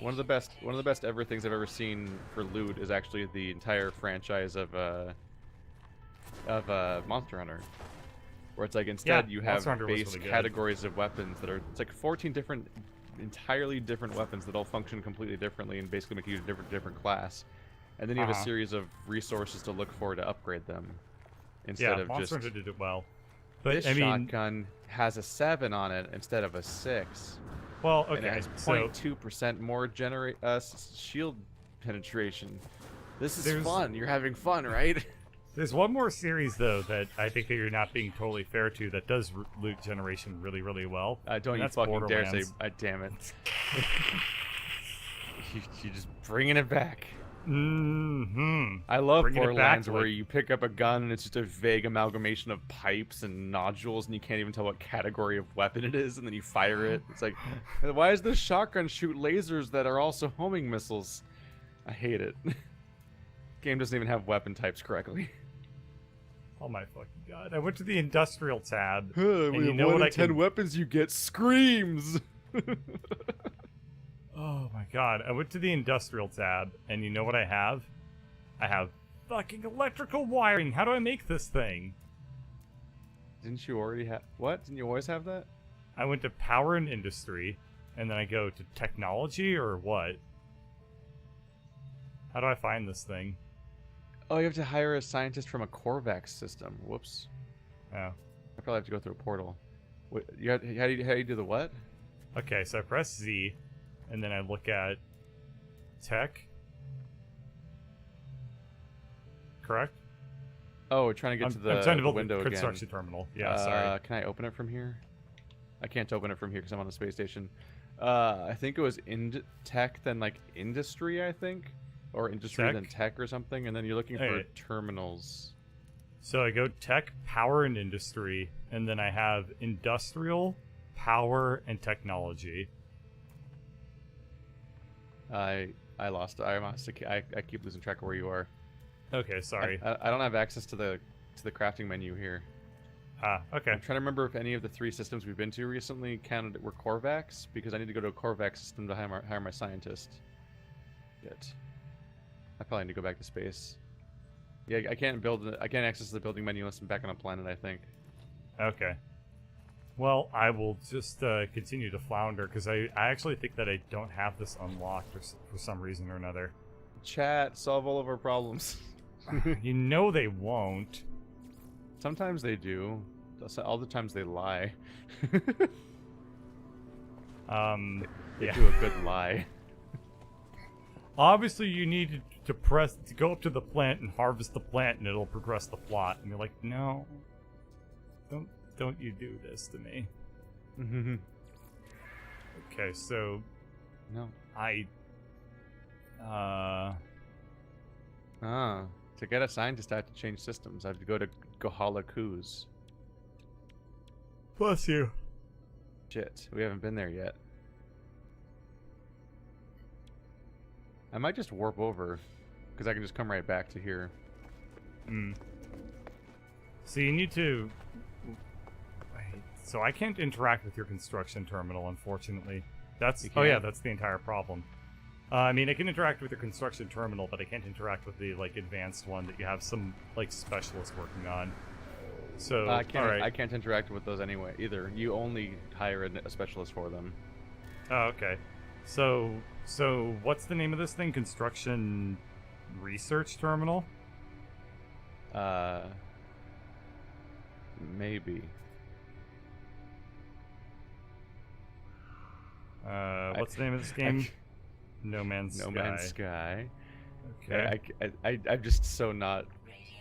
things I've ever seen for loot is actually the entire franchise of Monster Hunter, where it's like instead you have Monster Hunter was base really good. categories of weapons that are, it's like 14 entirely different weapons that all function completely differently and basically make you a different class, and then you have a series of resources to look for to upgrade them instead Yeah, of Monster just Hunter did it well. But this I mean, shotgun has a 7 on it instead of a 6. well, And it okay, has so 0.2% more shield penetration. This is There's- fun. You're having fun, right? there's one more series though that I think that you're not being totally fair to that does loot generation really, really well. Don't and you that's fucking dare say, Borderlands. damn it. you just bringing it back. Mm-hmm. I love Bringing it back Borderlands to, where like- you pick up a gun and it's just a vague amalgamation of pipes and nodules and you can't even tell what category of weapon it is, and then you fire it. It's like, why does this shotgun shoot lasers that are also homing missiles? I hate it. Game doesn't even have weapon types correctly. Oh my fucking god! I went to the industrial tab, We and you have know 1 what in I 10 can? weapons you get screams. Oh my god! I went to the industrial tab, and you know what I have? I have fucking electrical wiring. How do I make this thing? Didn't you already have what? Didn't you always have that? I went to power and industry, and then I go to technology or what? How do I find this thing? Oh, you have to hire a scientist from a Corvax system. Whoops. Oh. I probably have to go through a portal. What, how do you do the what? Okay, so I press Z, and then I look at tech. Correct? Oh, we're trying to get I'm to the trying to build window the again. construction terminal. Yeah, sorry. Can I open it from here? I can't open it from here because I'm on the space station. I think it was tech, then like industry, I think, or industry Tech? then tech or something, and then you're looking for Hey. terminals. So I go tech, power, and industry, and then I have industrial, power, and technology. I lost. I keep losing track of where you are. Okay, sorry. I don't have access to the crafting menu here. Okay. I'm trying to remember if any of the 3 systems we've been to recently were Corvax, because I need to go to a Corvax system to hire my scientist. Yet. I probably need to go back to space. Yeah, I can't access the building menu unless I'm back on a planet, I think. Okay. Well, I will just continue to flounder, because I actually think that I don't have this unlocked for some reason or another. Chat, solve all of our problems. You know they won't. Sometimes they do. All the times they lie. They Yeah. do a good lie. Obviously, you need to go up to the plant and harvest the plant, and it'll progress the plot. And you're like, no, don't you do this to me? Okay, so No. To get a scientist, I have to change systems. I have to go to Gohala Kuz. bless you. Shit, we haven't been there yet. I might just warp over, because I can just come right back to here. So you need to. Wait, so I can't interact with your construction terminal, unfortunately. You Oh yeah, can't? that's the entire problem. I mean, I can interact with your construction terminal, but I can't interact with the like advanced one that you have some like specialist working on. So I can't. all right. I can't interact with those anyway either. You only hire a specialist for them. Oh, okay. So what's the name of this thing? Construction Research Terminal? Maybe. What's the name of this game? No Man's Sky. No Man's Sky. Okay. I'm just so not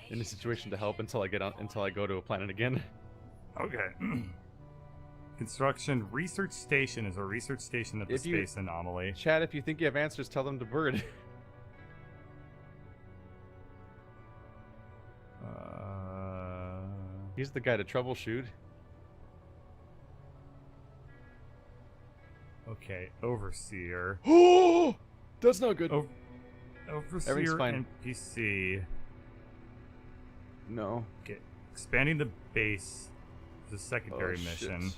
in a situation to help until I go to a planet again. Okay. Construction Research Station is a research station at the space anomaly. Chad, if you think you have answers, tell them to Bird. He's the guy to troubleshoot. Okay, Overseer. Oh, that's not good. Overseer fine. NPC. No. Okay, expanding the base is a secondary Oh, mission. shit.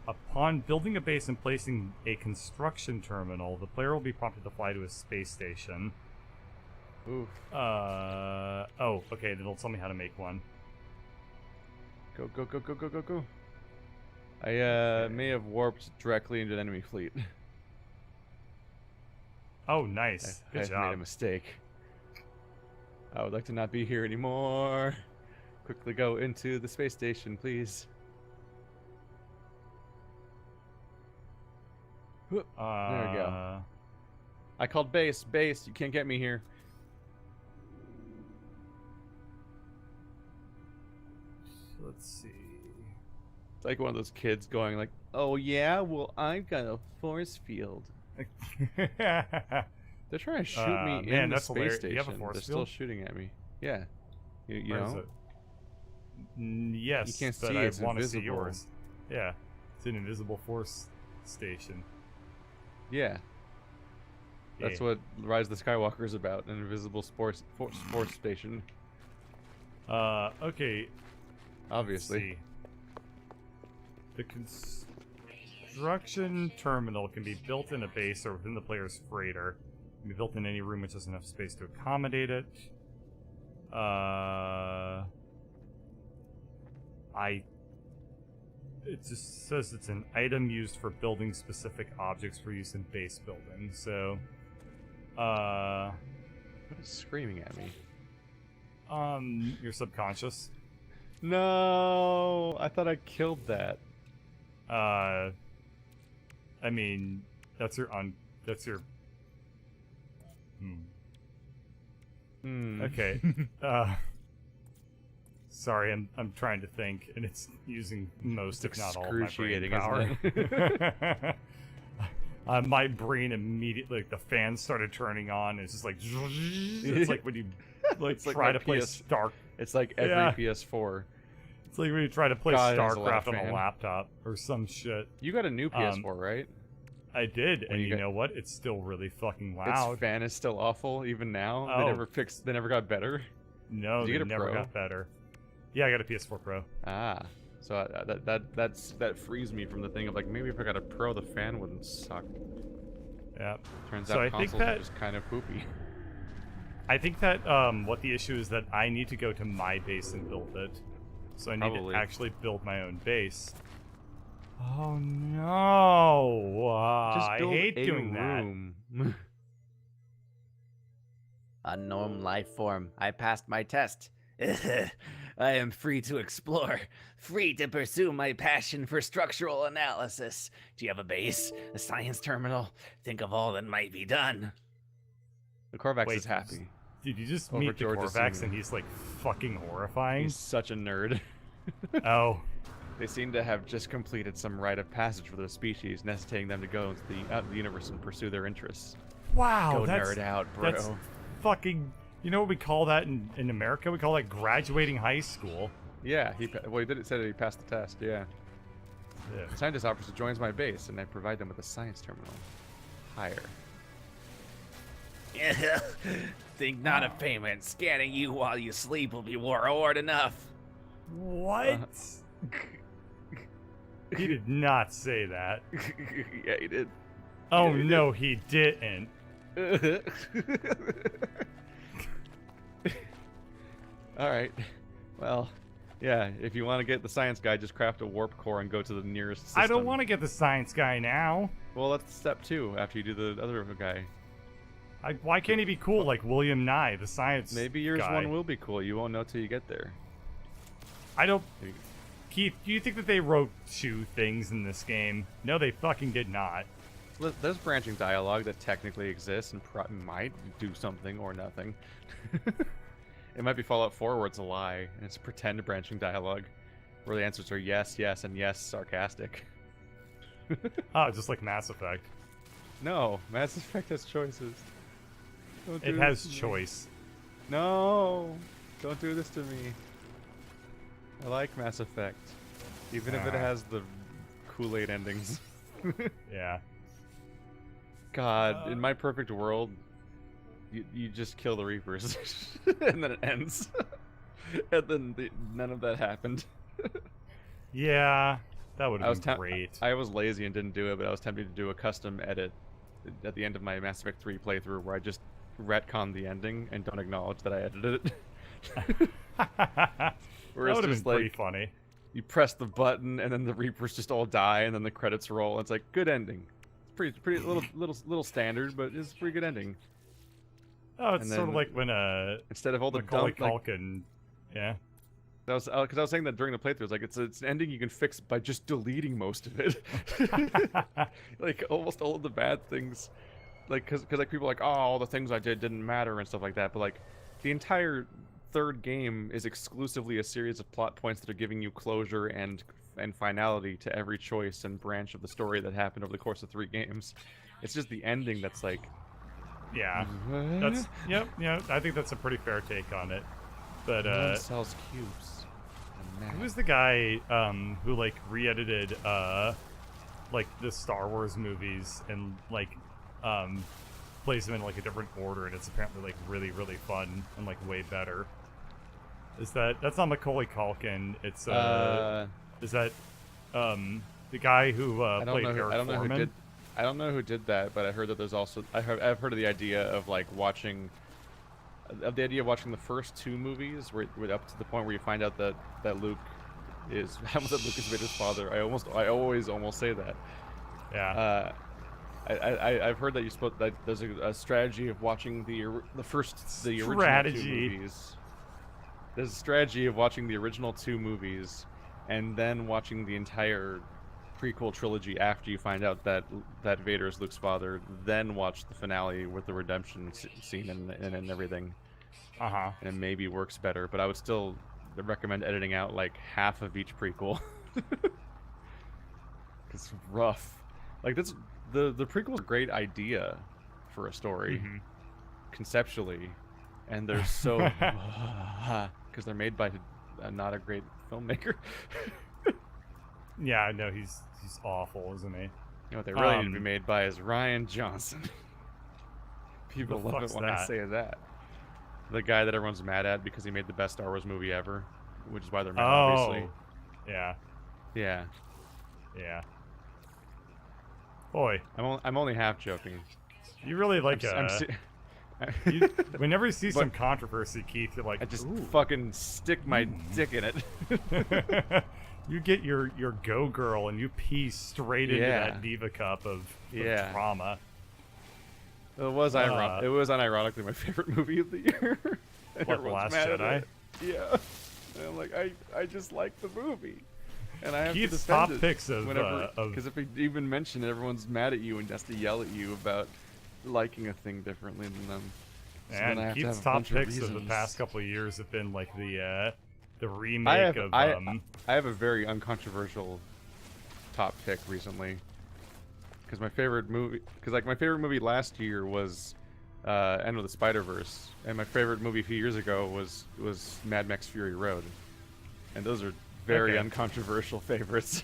Upon building a base and placing a construction terminal, the player will be prompted to fly to a space station. Oof. Oh, okay, it'll tell me how to make one. Go, go, go, go, go, go, go. I may have warped directly into an enemy fleet. Oh, nice. Good I've job. made a mistake. I would like to not be here anymore. Quickly go into the space station, please. There we go. I called base. Base, you can't get me here. Let's see. It's like one of those kids going like, "Oh yeah, well I've got a force field." They're trying to shoot me man, in the that's space hilarious. Do station. you have a force They're still field? shooting at me. Yeah. You Where is know? it? Yes, You can't but see, I it's want to see invisible. yours. Yeah, it's an invisible force station. Yeah. That's Yeah. what Rise of the Skywalker is about, an invisible sports station. Okay. Obviously. Let's see. The construction terminal can be built in a base or within the player's freighter. It can be built in any room which has enough space to accommodate it. It just says it's an item used for building specific objects for use in base building. So, What is screaming at me? your subconscious. No, I thought I killed that. I mean, that's your Okay. Sorry, I'm trying to think, and it's using most, if not all, of my brain Excruciating, power. isn't it? My brain immediately, like, the fans started turning on. And it's just like, it's like when you like It's like try my to play PS Star. It's like every Yeah. PS4. It's like when you try to play God, it has a loud StarCraft on a fan. laptop or some shit. You got a new PS4, right? I did, When and you you got- know what? It's still really fucking loud. Its fan is still awful even now. Oh. They never got better. No, Did you they get a never Pro? got better. Yeah, I got a PS4 Pro. Ah, so that frees me from the thing of like maybe if I got a Pro, the fan wouldn't suck. Yeah. Turns So out I think consoles are that- just kind of poopy. I think that what the issue is that I need to go to my base and build it. So I need Probably. to actually build my own base. Oh no! Just I build hate a doing room. Unknown life form. I passed my test. I am free to explore, free to pursue my passion for structural analysis. Do you have a base? A science terminal? Think of all that might be done. The Korvax Wait, is happy. Did you just Over meet the George Korvax Assuming. and he's like fucking horrifying? He's such a nerd. Oh, They seem to have just completed some rite of passage for their species, necessitating them to go into out of the universe and pursue their interests. wow! Go that's nerd out, bro. that's fucking. You know what we call that in America? We call that graduating high school. Yeah, he did it. Said he passed the test. Yeah. Yeah. A scientist officer joins my base, and I provide them with a science terminal. Hire. Think not of payment. Scanning you while you sleep will be reward enough. What? He did not say that. Yeah, he did. Oh Yeah, he no, he didn't. All right. Well, yeah. If you want to get the science guy, just craft a warp core and go to the nearest system. I don't want to get the science guy now. Well, that's step 2 after you do the other guy. Why can't he be cool like William Nye, the science Maybe yours guy? one will be cool. You won't know till you get there. I don't... Keith, do you think that they wrote 2 things in this game? No, they fucking did not. There's branching dialogue that technically exists and might do something or nothing. It might be Fallout 4 where it's a lie and it's pretend branching dialogue where the answers are yes, yes, and yes, sarcastic. Oh, just like Mass Effect. No, Mass Effect has choices. Don't do It this has to me. choice. No, don't do this to me. I like Mass Effect, even if it has the Kool-Aid endings. Yeah. God, in my perfect world, you just kill the Reapers, and then it ends, and then none of that happened. Yeah, that would have been I great. I was lazy and didn't do it, but I was tempted to do a custom edit at the end of my Mass Effect 3 playthrough where I just retcon the ending and don't acknowledge that I edited it. Where That it's would have just been pretty like funny. you press the button and then the Reapers just all die and then the credits roll. It's like good ending. It's pretty little standard, but it's a pretty good ending. Oh, it's And sort of then like when Instead of all the Macaulay dumb, like, Culkin, yeah. because I was saying that during the playthrough, it's like it's an ending you can fix by just deleting most of it. Like almost all of the bad things, like because like people are like, oh, all the things I did didn't matter and stuff like that. But like the entire third game is exclusively a series of plot points that are giving you closure and finality to every choice and branch of the story that happened over the course of 3 games. It's just the ending that's like, Yeah, that's yep. I think that's a pretty fair take on it. But no one sells cubes. I'm who mad. was the guy who like re-edited like the Star Wars movies and like plays them in like a different order, and it's apparently like really fun and like way better. That's not Macaulay Culkin? It's is that the guy who played Eric I don't know who Foreman? did. I don't know who did that, but I heard that there's also I've heard of the idea of like watching the first 2 movies where up to the point where you find out that Luke is that Luke is Vader's father. I always almost say that. Yeah. I've heard that that there's a strategy of watching the original 2 Strategy. movies. There's a strategy of watching the original 2 movies and then watching the entire prequel trilogy after you find out that Vader is Luke's father, then watch the finale with the redemption scene and everything. Uh-huh. And it maybe works better, but I would still recommend editing out like half of each prequel. It's rough. Like the prequel's a great idea for a story conceptually, and they're so because they're made by not a great filmmaker. Yeah, no, he's awful, isn't he? You know what they really need to be made by is Ryan Johnson. People the love it fuck's when I that? say that. The guy that everyone's mad at because he made the best Star Wars movie ever, which is why they're mad, obviously. Yeah. Yeah. Yeah. Boy, I'm only half joking. you really like whenever you see But- some controversy, Keith, you're like, I just "Ooh." fucking stick my dick in it. You get your Go Girl and you pee straight into Yeah. that diva cup of Yeah. drama. It was unironically my favorite movie of the year. And What, The everyone's Last mad at Jedi? it. Yeah. And I'm like, I just like the movie. And I have Keith's to defend top it picks of because if I even mention it, everyone's mad at you and has to yell at you about liking a thing differently than them. So then I and have to Keith's have a top bunch of picks of the reasons. past couple of years have been like the I remake of have a very uncontroversial top pick recently. Because my favorite movie last year was End of the Spider-Verse, and my favorite movie a few years ago was Mad Max Fury Road, and those are very Okay. uncontroversial favorites.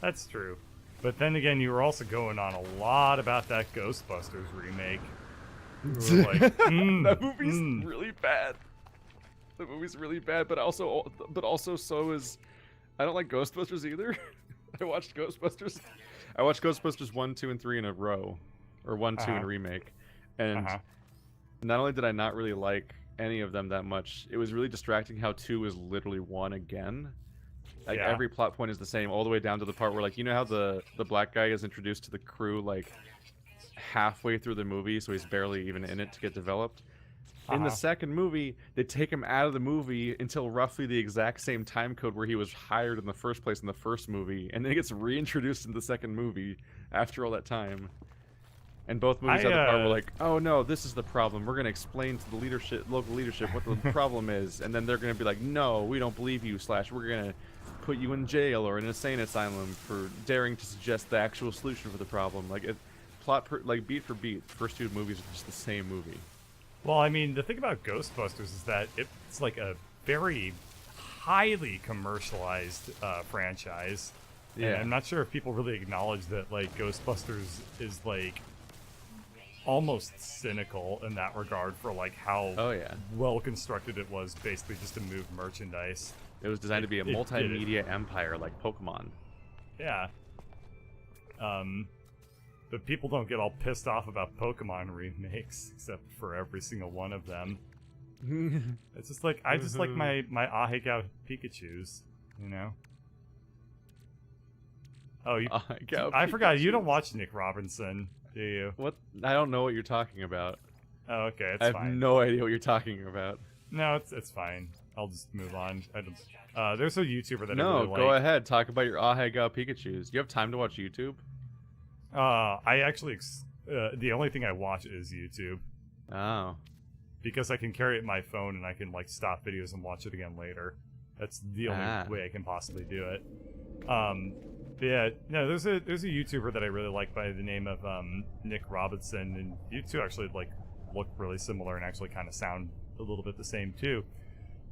That's true. But then again, you were also going on a lot about that Ghostbusters remake. You were like, That movie's really bad. The movie's really bad, but also so is. I don't like Ghostbusters either. I watched Ghostbusters 1, 2, and 3 in a row, or 1, 2 in a remake, and not only did I not really like any of them that much. It was really distracting how 2 is literally 1 again. Like Yeah. every plot point is the same, all the way down to the part where, like, you know how the black guy is introduced to the crew like halfway through the movie, so he's barely even in it to get developed. In the Uh-huh. second movie, they take him out of the movie until roughly the exact same time code where he was hired in the first place in the first movie, and then he gets reintroduced in the second movie after all that time. And both movies have the part where, like, oh no, this is the problem. We're gonna explain to the leadership, local leadership, what the problem is, and then they're gonna be like, no, we don't believe you. / we're gonna put you in jail or an insane asylum for daring to suggest the actual solution for the problem. Like, like beat for beat, the first 2 movies are just the same movie. Well, I mean, the thing about Ghostbusters is that it's like a very highly commercialized franchise. And Yeah. I'm not sure if people really acknowledge that, like, Ghostbusters is, like, almost cynical in that regard for, like, how Oh yeah. well constructed it was basically just to move merchandise. It was designed to be a It did it. multimedia empire like Pokemon. Yeah. But people don't get all pissed off about Pokemon remakes, except for every single one of them. It's just like, I just like my Ahegao Pikachus, you know? Oh, I forgot, you don't watch Nick Robinson, do you? What? I don't know what you're talking about. Oh, okay, it's I have fine. no idea what you're talking about. No, it's fine. I'll just move on. There's a YouTuber that I No, really go like. ahead. Talk about your Ahegao Pikachus. Do you have time to watch YouTube? I actually, the only thing I watch is YouTube. Oh. Because I can carry it in my phone and I can, like, stop videos and watch it again later. That's the only way I can possibly do it. But yeah, no, there's a YouTuber that I really like by the name of Nick Robinson, and you two actually, like, look really similar and actually kind of sound a little bit the same too.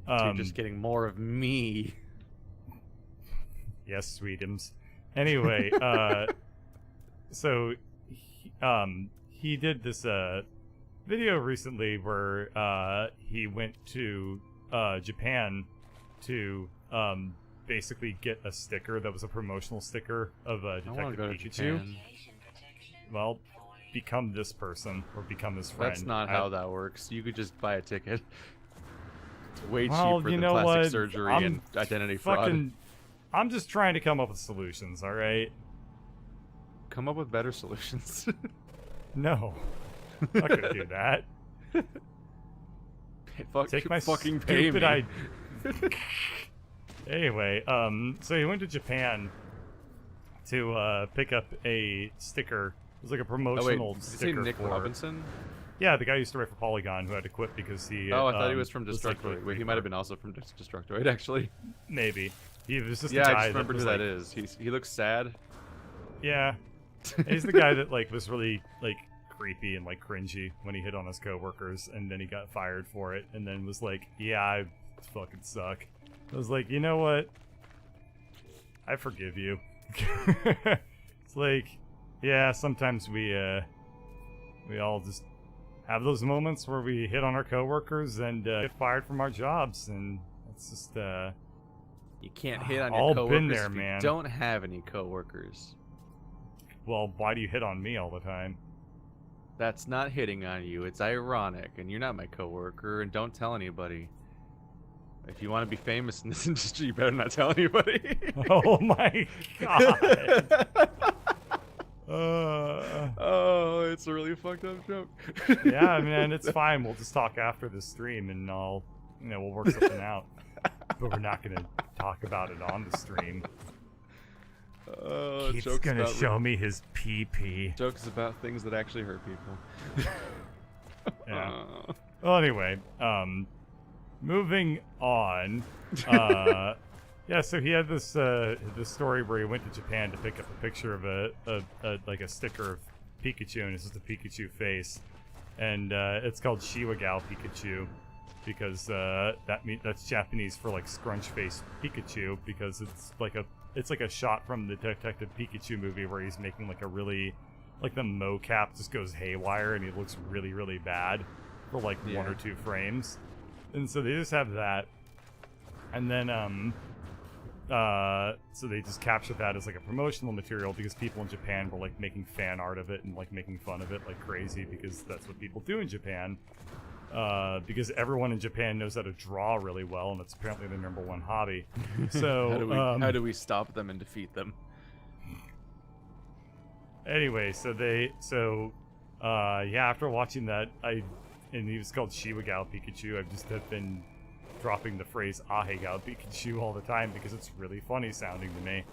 So you're just getting more of me. Yes, Sweetums. Anyway, so he did this video recently where he went to Japan to basically get a sticker that was a promotional sticker of I want Detective to go to Pikachu. Japan. Well, become this person or become his friend. That's not how that works. You could just buy a ticket. It's way Well, cheaper you than know plastic what? surgery I'm and identity fraud. I'm just trying to come up with solutions, all right? Come up with better solutions. No, I'm not gonna do that. Take my fucking pay stupid me. Anyway, so he went to Japan to pick up a sticker. It was like a Oh wait, promotional did you say sticker Nick for. Robinson? Yeah, the guy who used to write for Polygon who had to quit because he. Oh, I thought he was from like, Destructoid. really Wait, he might have been also from Destructoid, actually. Maybe. He was just Yeah, a I guy just remembered was who like, that is. He looks sad. Yeah, he's the guy that like was really like creepy and like cringy when he hit on his coworkers, and then he got fired for it, and then was like, "Yeah, I fucking suck." I was like, you know what? I forgive you. It's like, yeah, sometimes we all just have those moments where we hit on our coworkers and get fired from our jobs, and it's just You can't hit on All your been coworkers there, if you man. don't have any coworkers. well, why do you hit on me all the time? That's not hitting on you. It's ironic, and you're not my coworker, and don't tell anybody. If you want to be famous in this industry, you better not tell anybody. Oh my god. Oh, it's a really fucked up joke. Yeah, man, it's fine. We'll just talk after the stream, and we'll work something out. But we're not gonna talk about it on the stream. He's jokes gonna about show me his PP. jokes about things that actually hurt people. Yeah. Well, anyway, moving on. Yeah, so he had this story where he went to Japan to pick up a picture of a sticker of Pikachu, and it's just a Pikachu face, and it's called Shiwagao Pikachu because that's Japanese for like scrunch face Pikachu, because it's like a shot from the Detective Pikachu movie where he's making like a really like the mocap just goes haywire and he looks really really bad for like one Yeah. or two frames, and so they just have that, and then so they just captured that as like a promotional material because people in Japan were like making fan art of it and like making fun of it like crazy because that's what people do in Japan. because everyone in Japan knows how to draw really well, and it's apparently their #1 hobby. So how do we stop them and defeat them? Anyway, yeah, after watching that, and he was called Shiwagao Pikachu, I've just have been dropping the phrase Ahegao Pikachu all the time because it's really funny sounding to me.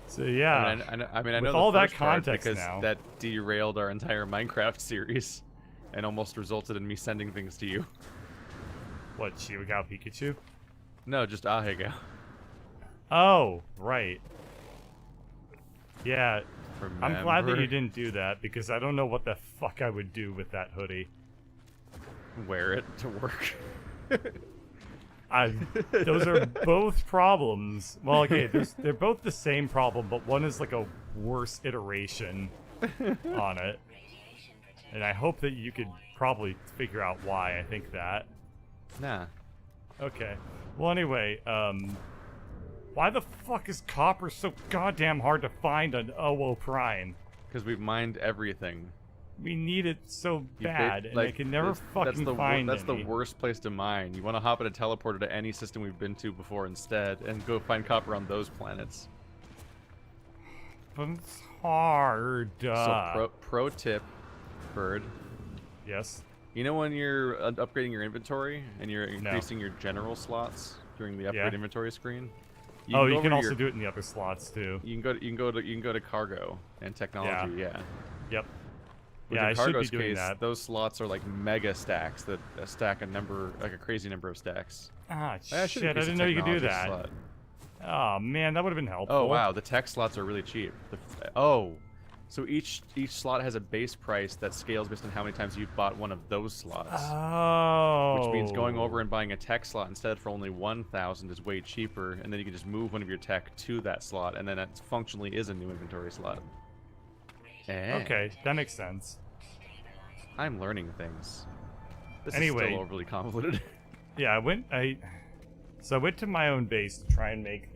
So yeah, I know with the all that first part context because now. that derailed our entire Minecraft series, and almost resulted in me sending things to you. What, Shiwagao Pikachu? No, just Ahegao. Oh, right. Yeah, I'm glad that Remember? you didn't do that because I don't know what the fuck I would do with that hoodie. Wear it to work. Those are both problems. Well, okay, they're both the same problem, but one is like a worse iteration on it. And I hope that you could probably figure out why I think that. Nah. Okay. Well, anyway, why the fuck is copper so goddamn hard to find on OO Prime? Because we've mined everything. We need it so You ba- bad, and I can never that's fucking the find That's any. the worst place to mine. You want to hop in a teleporter to any system we've been to before instead, and go find copper on those planets. But it's hard. So pro tip, Bird. Yes. You know when you're upgrading your inventory and you're increasing your general slots during the upgrade Yeah. inventory screen? You go can over to also your- do it in the other slots too. You can go to cargo and technology. Yeah. Yep. With Yeah, your I should be cargo's doing case, that. those slots are like mega stacks that stack a number, like a crazy number of stacks. Ah, I shit! should I increase didn't the know you could do technology that. slot. Oh man, that would have been helpful. Oh wow, the tech slots are really cheap. So each slot has a base price that scales based on how many times you've bought one of those slots. Oh. Which means going over and buying a tech slot instead for only 1,000 is way cheaper, and then you can just move one of your tech to that slot, and then it functionally is a new inventory slot. Okay, that makes sense. I'm learning things. This Anyway. is still overly convoluted. Yeah, I went to my own base to try and make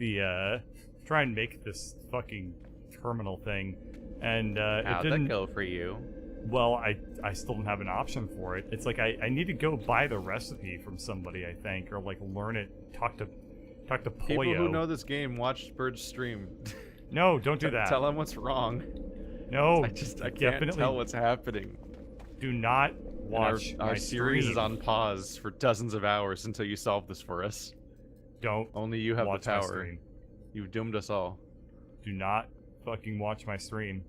this fucking terminal thing, and it How'd that didn't. go for you? Well, I still don't have an option for it. It's like I need to go buy the recipe from somebody, I think, or like learn it. Talk to Poyo. People who know this game watch Bird's stream. No, don't do that. Tell them what's wrong. No, I can't definitely tell what's happening. do not And watch our my series is stream. on pause for dozens of hours until you solve this for us. Don't Only you have watch the my power. stream. You've doomed us all. Do not fucking watch my stream.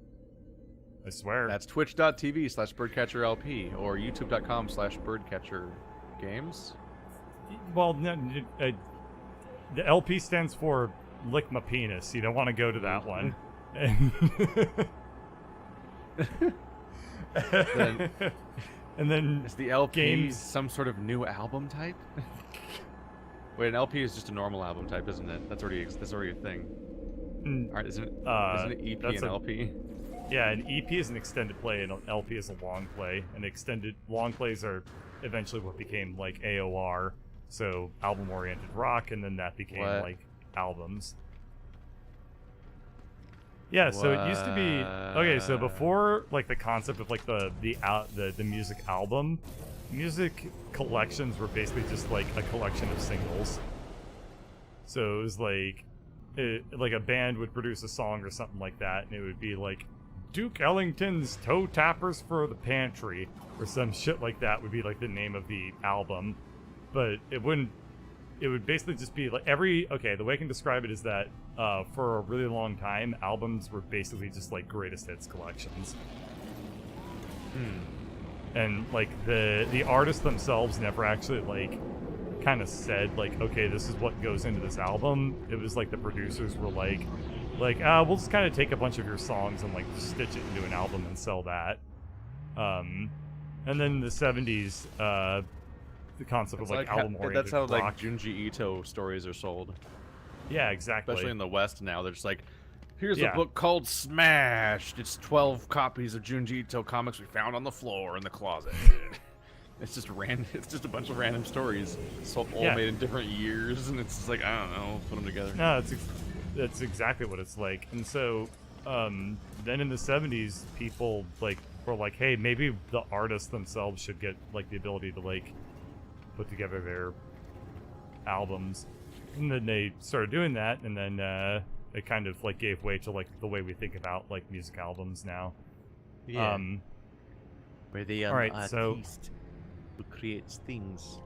I swear. That's twitch.tv/birdcatcherlp or youtube.com/birdcatchergames. Well, no, the LP stands for lick my penis. You don't want to go to that one. Then- And then Is the LP Games- some sort of new album type? Wait, an LP is just a normal album type, isn't it? That's already a thing. mm, Alright, isn't it EP that's and a- LP? yeah, an EP is an extended play and an LP is a long play. And extended long plays are eventually what became like AOR, so album oriented rock, and then that became What? like albums. Yeah, so it used to be okay. So before, like the concept of like the music album, music collections were basically just like a collection of singles. So it was like a band would produce a song or something like that, and it would be like Duke Ellington's Toe Tappers for the Pantry or some shit like that would be like the name of the album, but it wouldn't. It would basically just be like the way I can describe it is that for a really long time, albums were basically just like greatest hits collections. And like the artists themselves never actually like kind of said like, okay, this is what goes into this album. It was like the producers were like we'll just kind of take a bunch of your songs and like stitch it into an album and sell that. And then in the 70s, the concept of like album oriented that's how rock. like Junji Ito stories are sold. Yeah, exactly. Especially in the West now, they're just like, here's Yeah. a book called Smashed. It's 12 copies of Junji Ito comics we found on the floor in the closet. It's just random. It's just a bunch of random stories, so all Yeah. made in different years, and it's just like, I don't know, put them together. No, that's exactly what it's like. And so, then in the 70s, people like Or like, hey, maybe the artists themselves should get like the ability to like put together their albums. And then they started doing that, and then it kind of like gave way to like the way we think about like music albums now. Yeah. Where the all right, so artist who creates things.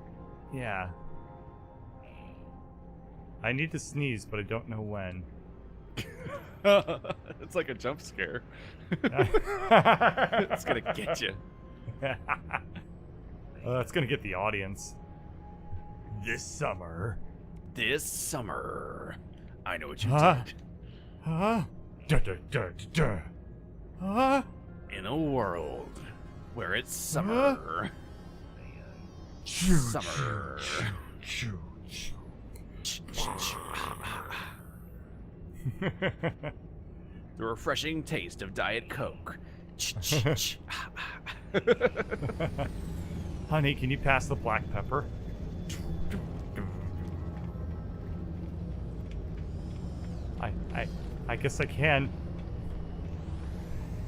yeah, I need to sneeze, but I don't know when. It's like a jump scare. It's gonna get you. That's gonna get the audience. This summer. This summer, I know what you Huh? did. Huh? Da, da, da, da, da. Huh? In a world where it's summer. Choo, Summer. choo, choo, choo. The refreshing taste of Diet Coke. Honey, can you pass the black pepper? I guess I can.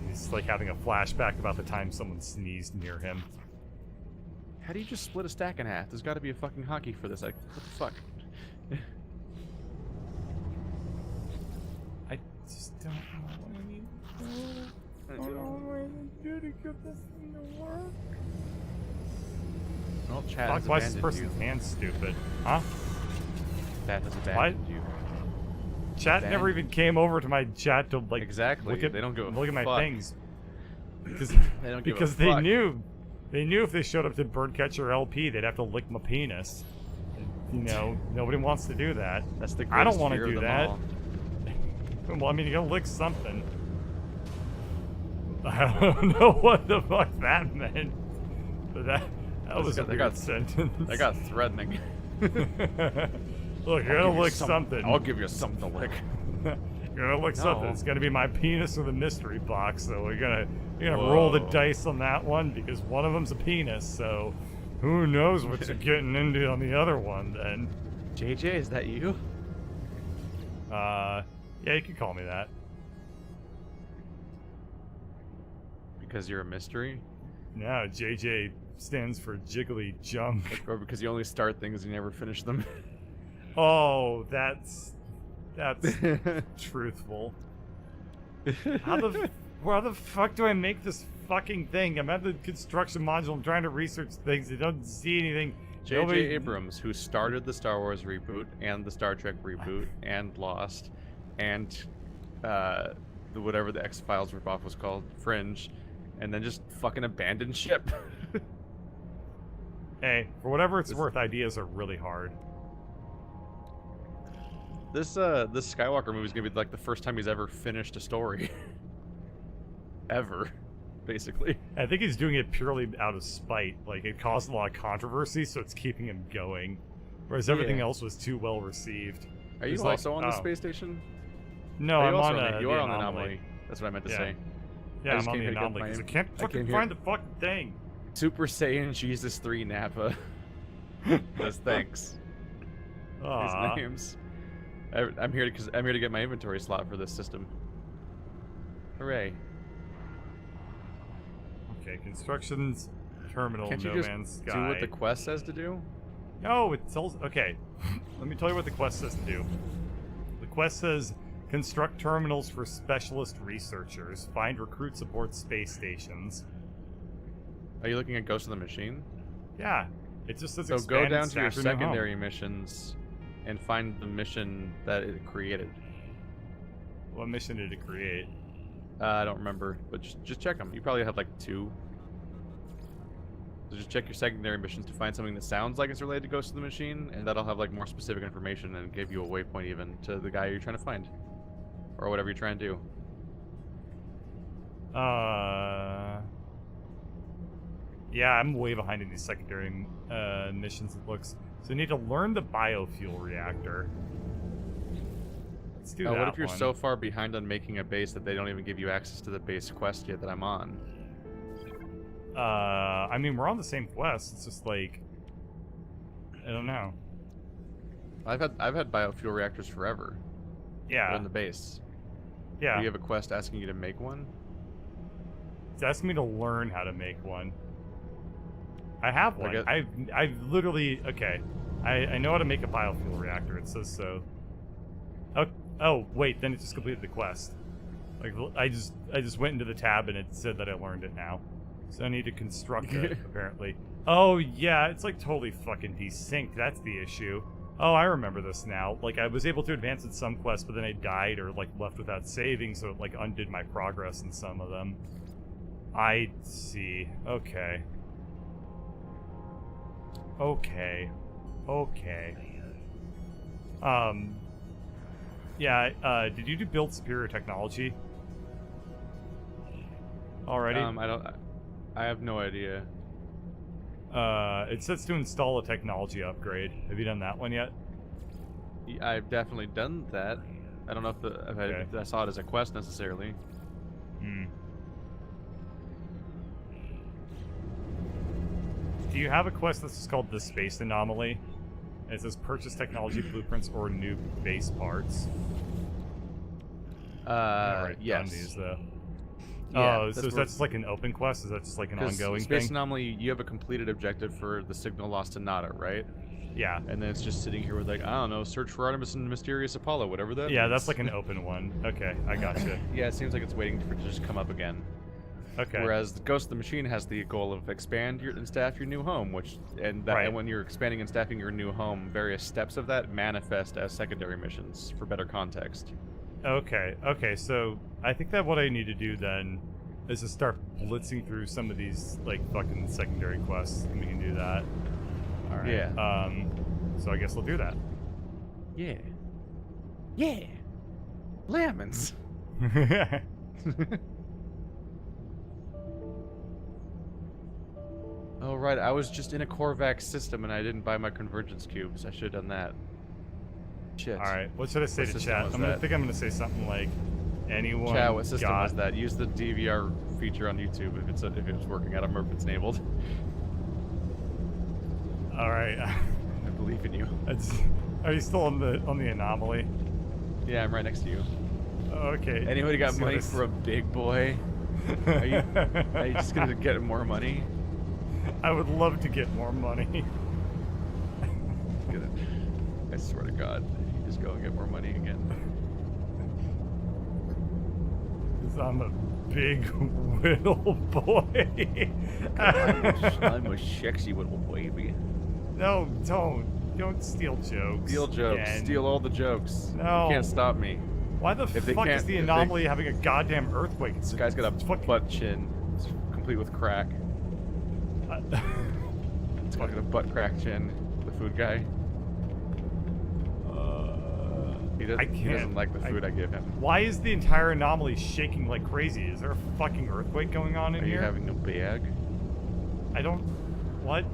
He's like having a flashback about the time someone sneezed near him. How do you just split a stack in half? There's got to be a fucking hockey for this. Like, what the fuck? I just don't know what I need to do. I don't know what I need to do to get this thing to work. Well, chat Fuck, has why is this abandoned you. person's hand stupid? Huh? Chat has abandoned you. Chat never even came over to my chat to like Exactly. look at, They don't give a look at my fuck. things. Because They don't give a because they fuck. knew if they showed up to Birdcatcher LP they'd have to lick my penis. And, you know, nobody wants to do that. That's the I don't greatest wanna fear of do them that. all. Well, I mean, you gotta lick something. I don't know what the fuck that meant, but that was a They weird got- sentence. That got threatening. Look, you're gonna lick something. I'll give you something to lick. You're gonna lick something. No. It's gonna be my penis or the mystery box. So you're gonna roll the Whoa. dice on that one because one of them's a penis. So who knows what you're getting into on the other one then? JJ, is that you? Yeah, you can call me that. Because you're a mystery? No, JJ stands for Jiggly Junk. Or because you only start things and you never finish them? Oh, that's truthful. How the fuck do I make this fucking thing? I'm at the construction module. I'm trying to research things. I don't see anything. J.J. Nobody- Abrams, who started the Star Wars reboot and the Star Trek reboot and Lost and whatever the X-Files ripoff was called, Fringe, and then just fucking abandoned ship. Hey, for whatever it's This- worth, ideas are really hard. This Skywalker movie is gonna be like the first time he's ever finished a story. Ever, basically. I think he's doing it purely out of spite. Like, it caused a lot of controversy, so it's keeping him going. Whereas everything Yeah. else was too well received. Are you It's like, also on the oh. space station? No, Are you I'm also on you the are on the anomaly. anomaly. That's what I meant to Yeah. say. Yeah, I I'm just on came the here to get anomaly my- because I can't I fucking came here- find the fucking thing. Super Saiyan Jesus 3 Nappa. Says thanks. Aw. His names. I'm here to get my inventory slot for this system. Hooray! Okay, construction's terminal, Can't you No just Man's do Sky. what the quest says to do? No, it tells. Okay, let me tell you what the quest says to do. The quest says construct terminals for specialist researchers. Find recruits aboard space stations. Are you looking at Ghost of the Machine? Yeah, it just says So go expanded down to your staff in home. secondary missions and find the mission that it created. What mission did it create? I don't remember, but just check them. You probably have like 2. So just check your secondary missions to find something that sounds like it's related to Ghost of the Machine, and that'll have like more specific information and give you a waypoint even to the guy you're trying to find, or whatever you're trying to do. Yeah, I'm way behind in these secondary missions. It looks. So you need to learn the biofuel reactor. Let's do that What if you're one. so far behind on making a base that they don't even give you access to the base quest yet that I'm on? I mean, we're on the same quest. It's just like, I don't know. I've had biofuel reactors forever. They're Yeah, in the base. yeah. Do you have a quest asking you to make one? It's asking me to learn how to make one. I have I one. guess- I've literally okay. I know how to make a biofuel reactor. It says so. Oh wait, then it just completed the quest. Like I just went into the tab and it said that I learned it now. So I need to construct it apparently. Oh yeah, it's like totally fucking desynced. That's the issue. Oh, I remember this now. Like I was able to advance in some quests, but then I died or like left without saving, so it like undid my progress in some of them. I see. Okay. Okay. Yeah, did you do build superior technology? Already? I have no idea. It says to install a technology upgrade. Have you done that one yet? I've definitely done that. I don't know if, Okay. if I saw it as a quest necessarily. Hmm. Do you have a quest that's called the Space Anomaly? And it says purchase technology blueprints or new base parts. I've already done Yes. these, though. Yeah, Oh, so is where- that just like an open quest? Is that just like an 'cause ongoing Space thing? Anomaly, you have a completed objective for the signal lost to Nada, right? Yeah. And then it's just sitting here with like, I don't know, search for Artemis and Mysterious Apollo, whatever that Yeah, means. that's like an open one. Okay, I gotcha. Yeah, it seems like it's waiting for it to just come up again. Okay. Whereas the Ghost of the Machine has the goal of expand and staff your new home, and Right. when you're expanding and staffing your new home, various steps of that manifest as secondary missions for better context. Okay, so I think that what I need to do then is to start blitzing through some of these like fucking secondary quests, and we can do that. All right. Yeah. So I guess we'll do that. Yeah. Yeah. Lemons. Oh right, I was just in a Korvax system and I didn't buy my convergence cubes. I should have done that. Shit. All right. What should I say What to system chat? was I'm that? gonna say something like, anyone Chat, what system got... was that? Use the DVR feature on YouTube if it's working. I don't remember if it's enabled. All right. I believe in you. Are you still on the anomaly? Yeah, I'm right next to you. Okay. Anybody got So money this- for a big boy? Are you just gonna get more money? I would love to get more money. I swear to God, you just go and get more money again. 'Cause I'm a big little boy. I'm a sexy little baby. No, don't steal jokes. Steal jokes. again. Steal all the jokes. No. You can't stop me. Why the If they fuck is can't- the if they- anomaly having a goddamn earthquake? This guy's got it's a fucking- butt chin. It's complete with crack. Uh, It's got a butt crack chin. The food guy. He I doesn't can't- like the food I give him. Why is the entire anomaly shaking like crazy? Is there a fucking earthquake going on in Are you here? having a bag? I don't. What?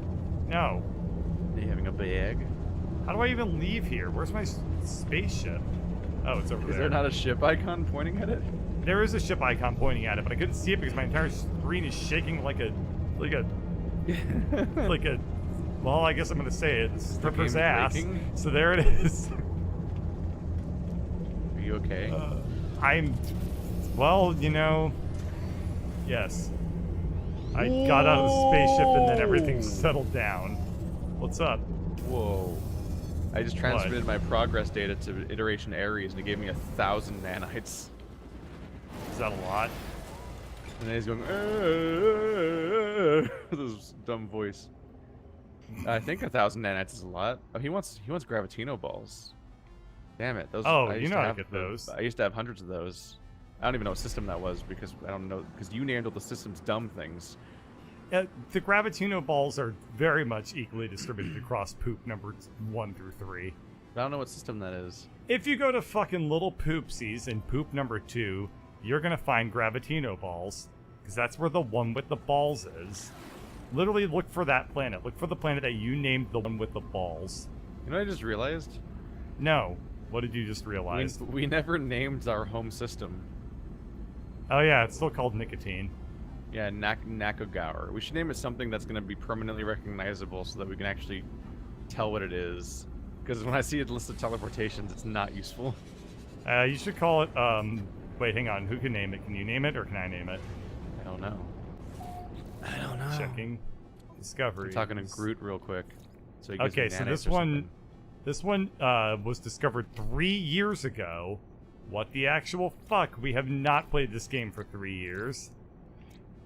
No. Are you having a bag? How do I even leave here? Where's my spaceship? Oh, it's over Is there. there not a ship icon pointing at it? There is a ship icon pointing at it, but I couldn't see it because my entire screen is shaking like a. Well, I guess I'm gonna say it. Stripper's game ass. breaking? So there it is. Are you okay? I'm. Well, yes. I got out of the spaceship and then everything settled down. What's up? Whoa. I just transmitted my progress data to Iteration Ares and it gave me 1,000 nanites. Is that a lot? And then he's going, with his dumb voice. I think 1,000 nanites is a lot. Oh, he wants Gravitino balls. Damn it! Those. Oh, I you used know to how to have get those. I used to have hundreds of those. I don't even know what system that was because I don't know because you named all the system's dumb things. The Gravitino balls are very much equally distributed across poop numbers 1 through 3. I don't know what system that is. If you go to fucking Little Poopsies in poop number 2, you're gonna find Gravitino balls, because that's where the one with the balls is. Literally look for that planet. Look for the planet that you named the one with the balls. You know what I just realized? No. What did you just realize? We never named our home system. Oh yeah, it's still called Nicotine. Yeah, Nakogaur. We should name it something that's going to be permanently recognizable so that we can actually tell what it is. Because when I see a list of teleportations, it's not useful. You should call it, wait, hang on. Who can name it? Can you name it, or can I name it? I don't know. talking discovery. I'm talking to Groot real quick. So he gives Okay, me so nanites this or one, something. this one was discovered 3 years ago. What the actual fuck? We have not played this game for 3 years.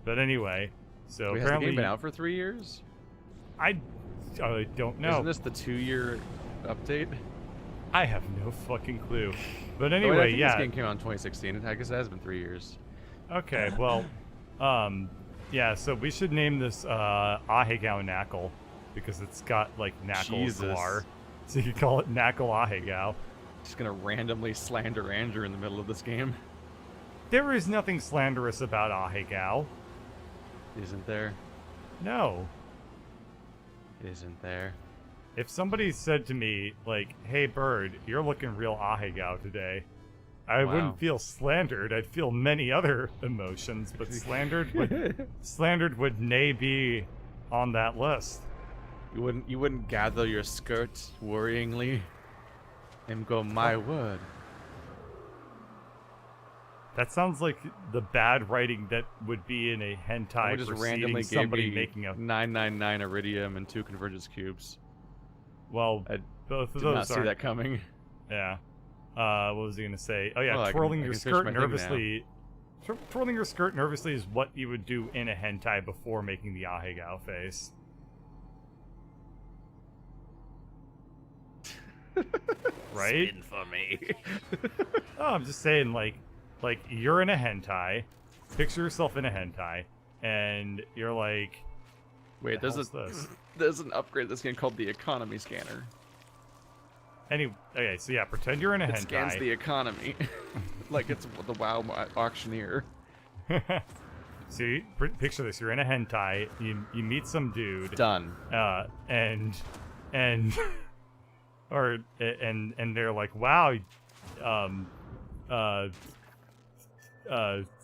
But anyway, so Wait, has the apparently game been out for 3 years? I don't know. Isn't this the 2-year update? I have no fucking clue. But Oh, wait, I anyway, think yeah. This game came out in 2016. I guess it has been 3 years. Okay, well, yeah. So we should name this Ahegao Knackle because it's got like Knackle Jesus. Glar. So you can call it Knackle Ahegao. Just gonna randomly slander Andrew in the middle of this game. There is nothing slanderous about Ahegao. Isn't there? No. Isn't there? If somebody said to me, like, hey, Bird, you're looking real Ahegao today, I Wow. wouldn't feel slandered. I'd feel many other emotions, but slandered would nay be on that list. You wouldn't gather your skirt worryingly and go, my word. That sounds like the bad writing that would be in a I hentai just preceding randomly somebody gave me making a... 999 iridium and 2 convergence cubes. Well, I both of Did not those see are... that coming. Yeah. What was he gonna say? Oh yeah, Well, I twirling can your finish skirt my thing now. nervously. Twirling your skirt nervously is what you would do in a hentai before making the Ahegao face. Right? Spin for me. Oh, I'm just saying, like you're in a hentai. Picture yourself in a hentai, and you're like, Wait, the there's hell's this? there's an upgrade to this game called the economy scanner. Okay, so yeah, pretend you're in a It hentai. scans the economy like it's the WoW auctioneer. So picture this: you're in a hentai. You meet some dude. Done. And or and they're like, wow,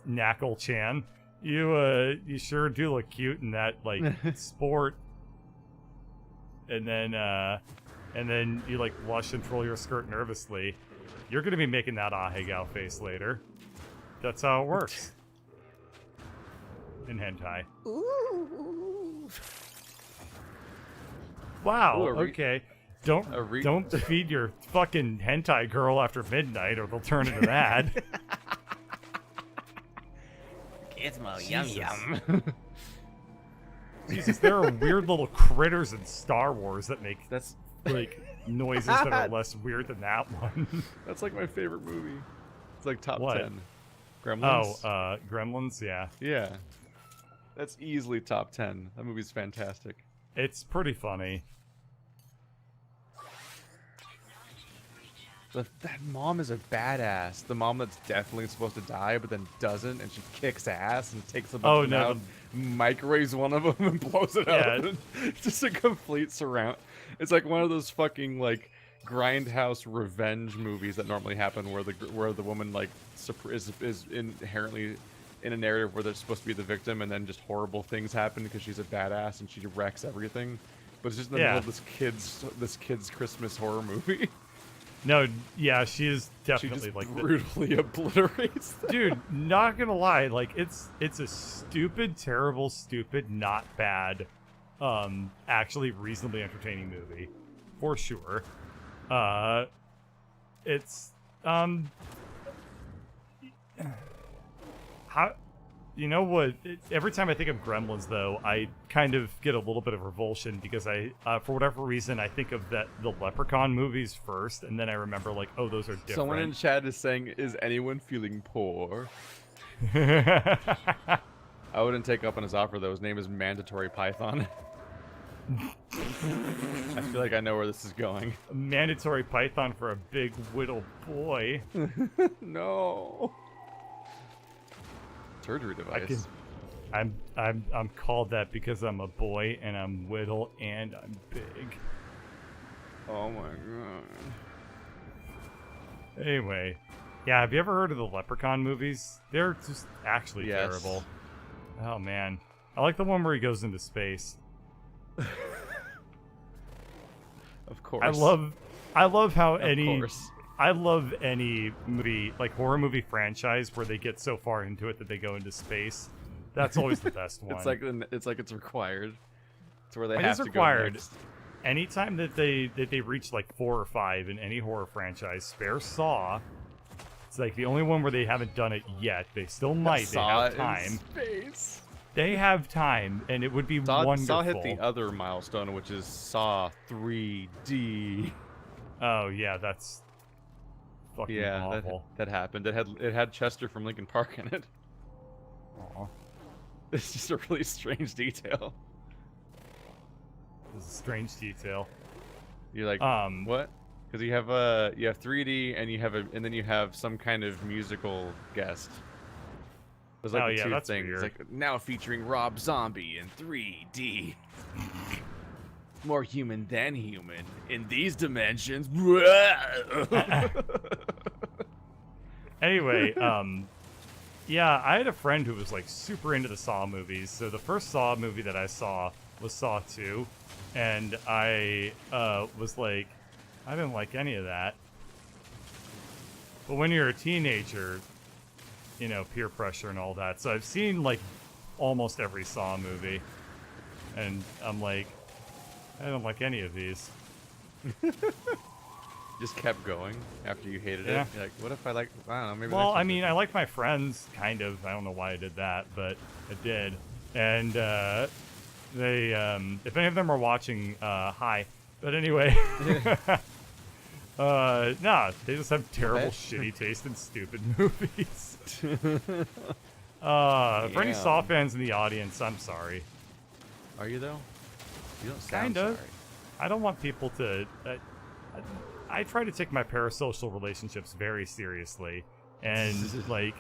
Knackle-chan, you sure do look cute in that like sport. And then you like blush and twirl your skirt nervously. You're gonna be making that Ahegao face later. That's how it works in hentai. Wow. Ooh, Okay. Don't feed your fucking hentai girl after midnight, or they'll turn into that. Gizmo, yum Jesus. yum. Jesus, there are weird little critters in Star Wars that make That's like noises that are less weird than that one. that's like my favorite movie. It's like top What? 10. Gremlins. Oh, Gremlins. Yeah, Yeah. That's easily top 10. That movie's fantastic. it's pretty funny. That mom is a badass. The mom that's definitely supposed to die, but then doesn't, and she kicks ass and takes a bunch Oh, of no, them out, microwaves one of them and blows it Yeah. out. It's just a complete surround. It's like one of those fucking like grindhouse revenge movies that normally happen, where the woman like is inherently in a narrative where they're supposed to be the victim, and then just horrible things happen because she's a badass and she wrecks everything. But it's just in the middle of this kid's Christmas horror movie. No, yeah, she is She definitely just like brutally obliterates them. dude, not gonna lie, like it's a stupid, terrible, stupid, not bad, actually reasonably entertaining movie, for sure. It's how, you know what? Every time I think of Gremlins, though, I kind of get a little bit of revulsion because I, for whatever reason, I think of the Leprechaun movies first, and then I remember like, oh, those are different. Someone in chat is saying, "Is anyone feeling poor?" different. I wouldn't take up on his offer though. His name is Mandatory Python. I feel like I know where this is going. Mandatory Python for a big whittle boy. No. Surgery device. I'm called that because I'm a boy and I'm whittle and I'm big. Oh my god. Anyway, yeah, have you ever heard of the Leprechaun movies? They're just actually Yes. terrible. Oh man, I like the one where he goes into space. Of course. I love how Of any course. I love any movie, like horror movie franchise, where they get so far into it that they go into space. That's always the best one. It's like it's required. It's where they It have is to required. go next. Anytime that they reach like 4 or 5 in any horror franchise, spare Saw. It's like the only one where they haven't done it yet. They still might. They Saw have in time. space. They have time, and it would be Saw wonderful. hit the other milestone, which is Saw 3D. Oh yeah, that's fucking Yeah, awful. that happened. It had Chester from Linkin Park in it. Aw, It's just a really strange detail. this is a strange detail. You're like, Um, what? Because you have 3D and then you have some kind of musical guest. There's like Oh, the yeah, two that's things. weird. Like now featuring Rob Zombie in 3D. More human than human in these dimensions. Anyway, yeah, I had a friend who was like super into the Saw movies. So the first Saw movie that I saw was Saw 2, and I was like, I didn't like any of that. But when you're a teenager, you know, peer pressure and all that. So I've seen like almost every Saw movie, and I'm like, I don't like any of these. Just kept going after you hated Yeah. it. You're like, what if I like? I don't know. Maybe. Well, I mean, I like my friends, kind of. I don't know why I did that, but I did. And they, if any of them are watching, hi. But anyway, nah, they just have terrible, bet. shitty taste in stupid movies. For any Yeah. Saw fans in the audience, I'm sorry. Are you though? You don't sound Kinda. sorry. I don't want people to. I try to take my parasocial relationships very seriously, and like,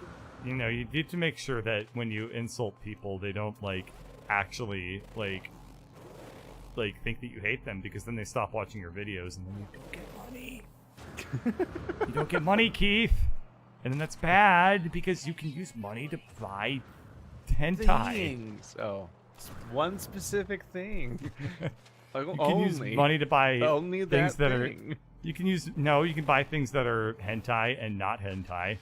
you know, you need to make sure that when you insult people, they don't like actually like think that you hate them, because then they stop watching your videos, and then you don't get money. You don't get money, Keith, and then that's bad because you can use money to buy hentai. Things. Oh, one specific thing. Like, You can only, use money to buy only things that that thing. are. You can use you can buy things that are hentai and not hentai.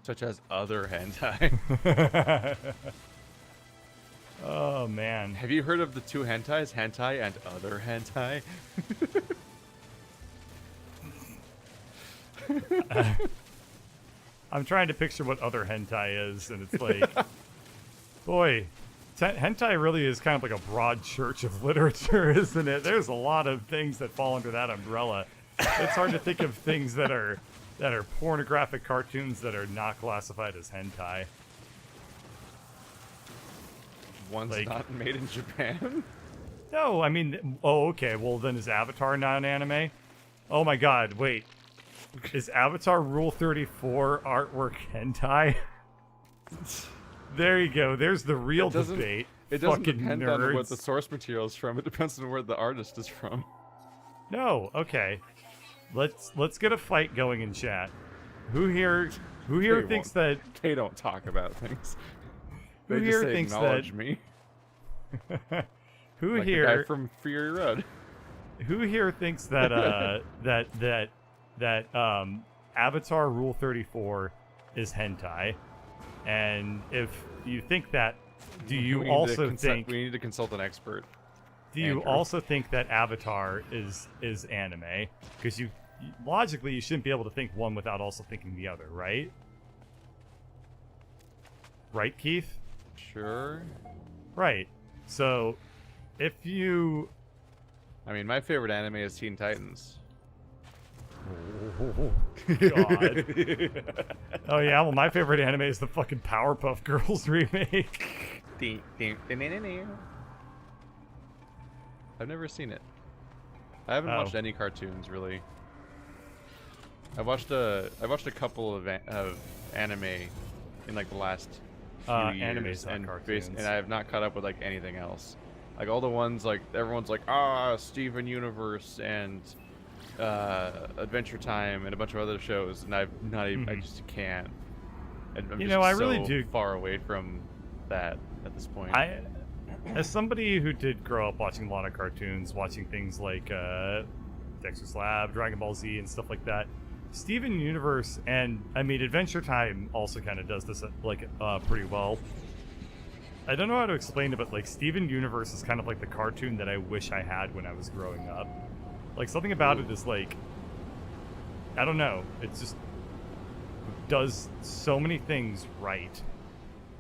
Such as other hentai. Oh man. Have you heard of the two hentais, hentai and other hentai? I'm trying to picture what other hentai is, and it's like, boy, hentai really is kind of like a broad church of literature, isn't it? There's a lot of things that fall under that umbrella. It's hard to think of things that are pornographic cartoons that are not classified as hentai. One's Like- not made in Japan. No, I mean, oh, okay. Well, then is Avatar not an anime? Oh my God! Wait, is Avatar Rule 34 artwork hentai? There you go. There's the real It doesn't- debate. It doesn't Fucking depend nerds. on what the source material is from. It depends on where the artist is from. No, okay. Let's get a fight going in chat. Who here They thinks won't. They don't talk about things. Who They here just say, thinks acknowledge that- me. who Like the here guy from Fury Road. who here thinks that Avatar Rule 34 is hentai? And if you think that, do you We need to also consult- think we need to consult an expert? do you Andrew. also think that Avatar is anime? Because logically you shouldn't be able to think one without also thinking the other, right? Right, Keith? Sure. Right. So, if you... I mean, my favorite anime is Teen Titans. Oh, God. Oh, yeah, well, my favorite anime is the fucking Powerpuff Girls remake. I've never seen it. I haven't Oh. watched any cartoons really. I watched a couple of anime in like the last few Animes, years, not and cartoons. and I have not caught up with like anything else. Like all the ones like everyone's like Steven Universe and Adventure Time and a bunch of other shows, and I've not even I just can't. And I'm You just know, I really so do- far away from that at this point. As somebody who did grow up watching a lot of cartoons, watching things like Dexter's Lab, Dragon Ball Z, and stuff like that, Steven Universe and I mean Adventure Time also kind of does this like pretty well. I don't know how to explain it, but like Steven Universe is kind of like the cartoon that I wish I had when I was growing up. Like something about it is like, I don't know, it just does so many things right.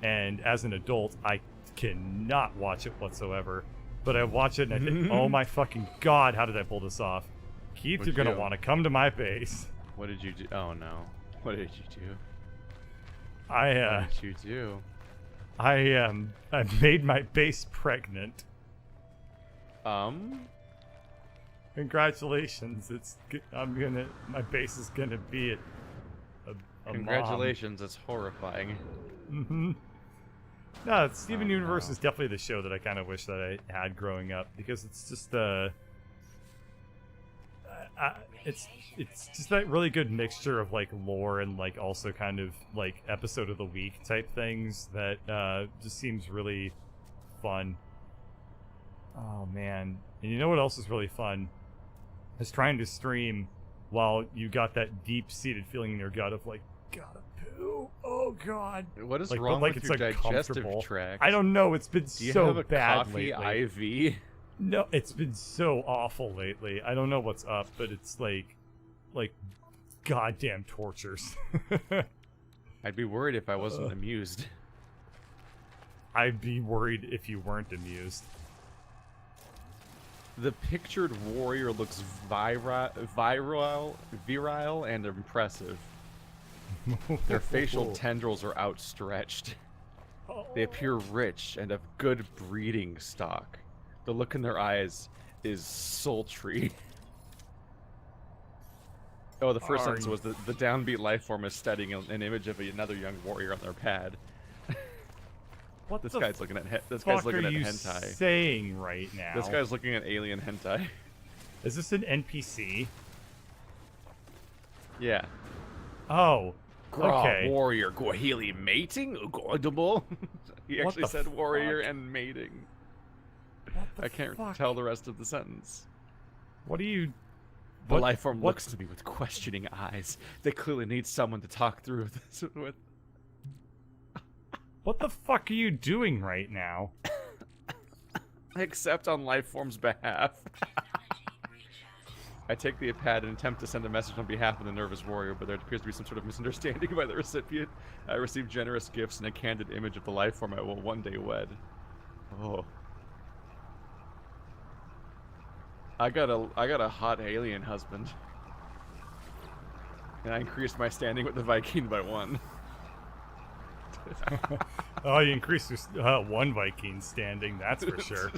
And as an adult, I cannot watch it whatsoever. But I watch it and I think, oh my fucking god, how did I pull this off? Keith, What'd you're you gonna do? want to come to my base. What did you do? Oh no. What did you do? I What did you do? I made my base pregnant. Congratulations. My base is gonna be a Congratulations, it's horrifying. Mom. No, Steven Oh, Universe no. is definitely the show that I kind of wish that I had growing up, because it's just it's just that really good mixture of like lore and like also kind of like episode of the week type things that just seems really fun. Oh man. And you know what else is really fun? Is trying to stream while you got that deep-seated feeling in your gut of like, gotta poo. Oh god. What is Like, but, wrong like, with it's your uncomfortable. digestive tract? I don't know, it's been Do you so have a bad coffee lately. IV? No, it's been so awful lately. I don't know what's up, but it's like goddamn tortures. I'd be worried if I wasn't amused. I'd be worried if you weren't amused. The pictured warrior looks virile and impressive. Their facial tendrils are outstretched. They appear rich and of good breeding stock. The look in their eyes is sultry. Oh, the first sentence was the downbeat life form is studying an image of another young warrior on their pad. What This the guy's looking at this fuck guy's looking are at you hentai. saying right now? This guy's looking at alien hentai. Is this an NPC? Yeah. Oh. Okay. Warrior, Gohili mating? Ugordable? He What actually the said warrior fuck? and mating. What the I can't fuck? tell the rest of the sentence. What do you... The What- life form what- looks to me with questioning eyes. They clearly need someone to talk through this with. What the fuck are you doing right now? I accept on life form's behalf. I take the pad and attempt to send a message on behalf of the nervous warrior, but there appears to be some sort of misunderstanding by the recipient. I receive generous gifts and a candid image of the life form I will one day wed. Oh. I got a hot alien husband. And I increased my standing with the Viking by 1. Oh, you increased your one Viking standing, that's for sure.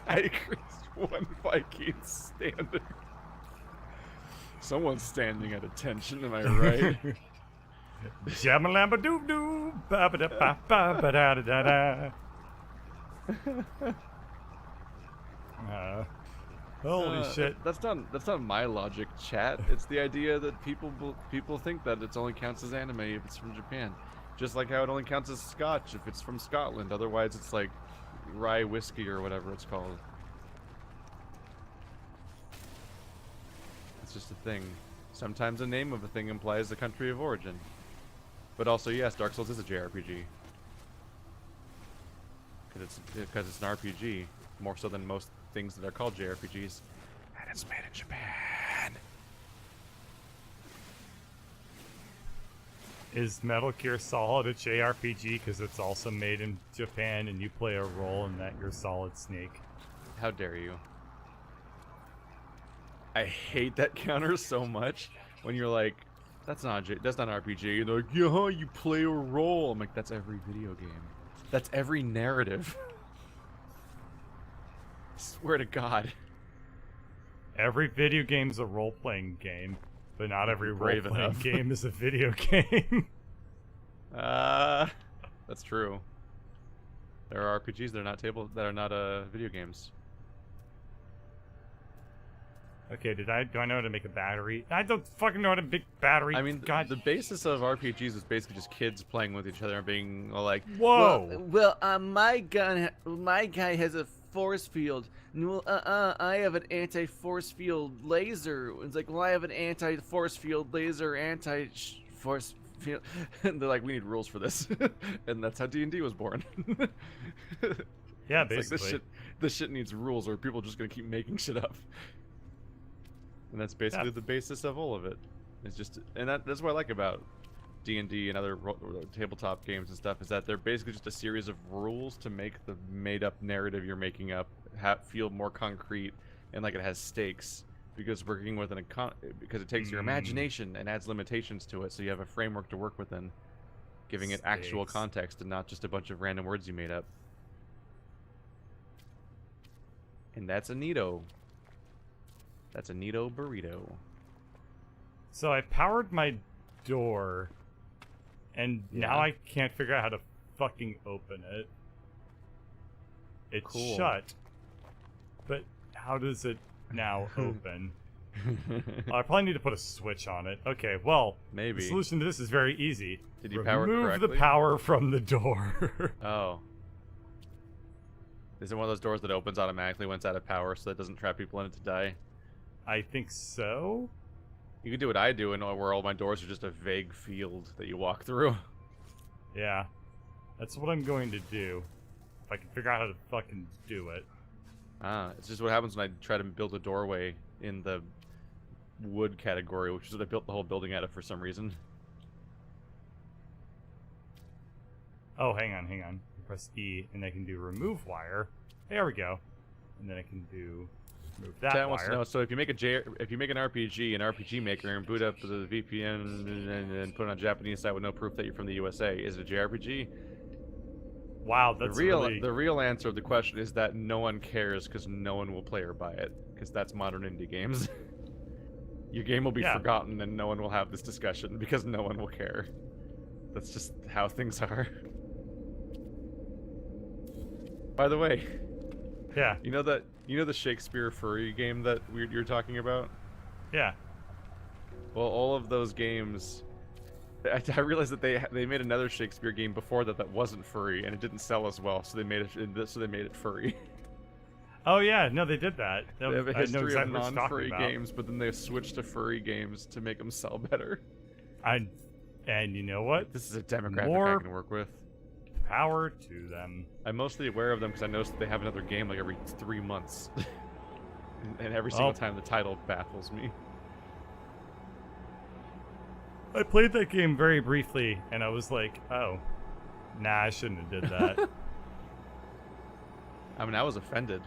I increased 1 Viking standing. Someone's standing at attention, am I right? Jamalamba doo doo, ba ba da ba ba ba da da da da. Holy shit! That's not my logic, chat. It's the idea that people think that it only counts as anime if it's from Japan, just like how it only counts as Scotch if it's from Scotland. Otherwise, it's like rye whiskey or whatever it's called. It's just a thing. Sometimes the name of a thing implies the country of origin. But also, yes, Dark Souls is a JRPG. Because it's an RPG, more so than most things that are called JRPGs. And it's made in Japan. Is Metal Gear Solid a JRPG because it's also made in Japan and you play a role in that you're Solid Snake? How dare you? I hate that counter so much when you're like, that's not an RPG. And they're like, yeah, you play a role. I'm like, that's every video game. That's every narrative. Swear to God. Every video game is a role-playing game, but not every Brave role-playing enough. game is a video game. That's true. There are RPGs that are not video games. Okay, do I know how to make a battery? I don't fucking know how to make battery. I mean, God. the basis of RPGs is basically just kids playing with each other and being all like, Whoa! My guy has a force field. Well, I have an anti-force field laser. It's like, well, I have an anti-force field laser, anti-force And they're like, we need rules for this, and that's how D&D was born. Yeah, It's basically. like this shit needs rules, or people are just gonna keep making shit up. And that's basically Yeah. the basis of all of it. It's just, and that's what I like about D&D and other tabletop games and stuff, is that they're basically just a series of rules to make the made-up narrative you're making up feel more concrete and like it has stakes. Because working with because it takes your imagination and adds limitations to it, so you have a framework to work within, giving it actual Stakes. context and not just a bunch of random words you made up. And that's a neato. That's a neato burrito. So I powered my door, and now Yeah. I can't figure out how to fucking open it. It's Cool. shut. But how does it now open? I probably need to put a switch on it. Okay, well, Maybe. the solution to this is very easy. Did you power it Remove the correctly? power from the door. Oh. Is it one of those doors that opens automatically when it's out of power so that doesn't trap people in it to die? I think so. You can do what I do, and where all my doors are just a vague field that you walk through. Yeah. That's what I'm going to do. If I can figure out how to fucking do it. Ah, it's just what happens when I try to build a doorway in the wood category, which is what I built the whole building out of for some reason. Oh, hang on. Press E, and I can do remove wire. There we go. And then I can do remove that Chat wants to wire. know, so if you make if you make an RPG Maker, and boot up the VPN and put it on Japanese site with no proof that you're from the USA, is it a JRPG? Wow, that's The real answer of the question is that no one cares because no one will play or buy it, because that's modern indie games. Your game will be Yeah. forgotten and no one will have this discussion because no one will care. That's just how things are. By the way, Yeah, you know the Shakespeare furry game that you're talking about? yeah. Well, all of those games, I realized that they made another Shakespeare game before that wasn't furry and it didn't sell as well, so they made it furry. Oh yeah, no, they did that. They have a I know history exactly of what you're talking non-furry about. games, but then they switched to furry games to make them sell better. And you know what? This is a demographic More- I can work with. Power to them. I'm mostly aware of them because I noticed that they have another game like every 3 months. And every single Oh. time the title baffles me. I played that game very briefly, and I was like, oh, nah, I shouldn't have did that. I mean, I was offended.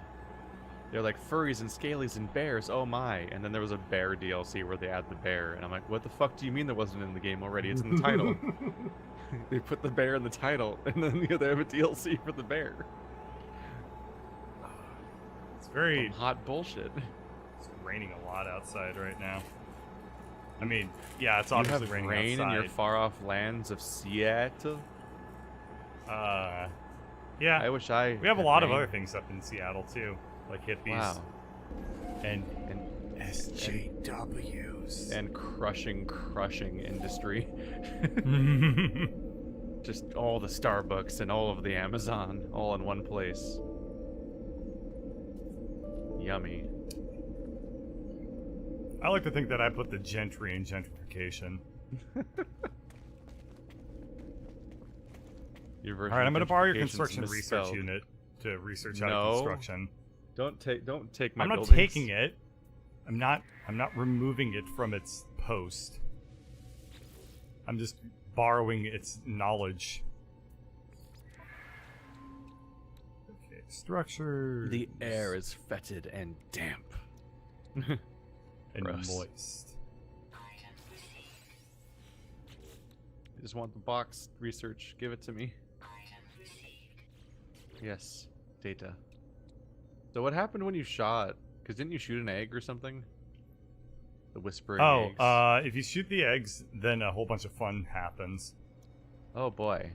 They're like furries and scalies and bears, oh my. And then there was a bear DLC where they add the bear. And I'm like, what the fuck do you mean there wasn't in the game already? It's in the title. They put the bear in the title, and then they have a DLC for the bear. It's very Some hot bullshit. It's raining a lot outside right now. I mean, yeah, it's You obviously have raining rain outside. in your far-off lands of Seattle? Yeah, I wish I we have a had lot of rain. other things up in Seattle too, like hippies Wow. and And SJWs. and crushing industry. Just all the Starbucks and all of the Amazon all in one place. Yummy. I like to think that I put the gentry in gentrification. Your All version right, of I'm going to borrow your gentrification's construction research misspelled. unit to research out No. construction. Don't take my I'm not buildings. taking it. I'm not removing it from its post. I'm just borrowing its knowledge. Okay, structure. The air is fetid and damp. and gross. moist. I just want the box research. Give it to me. Yes, data. So what happened when you shot? Because didn't you shoot an egg or something? The whispering eggs. If you shoot the eggs, then a whole bunch of fun happens. Oh boy.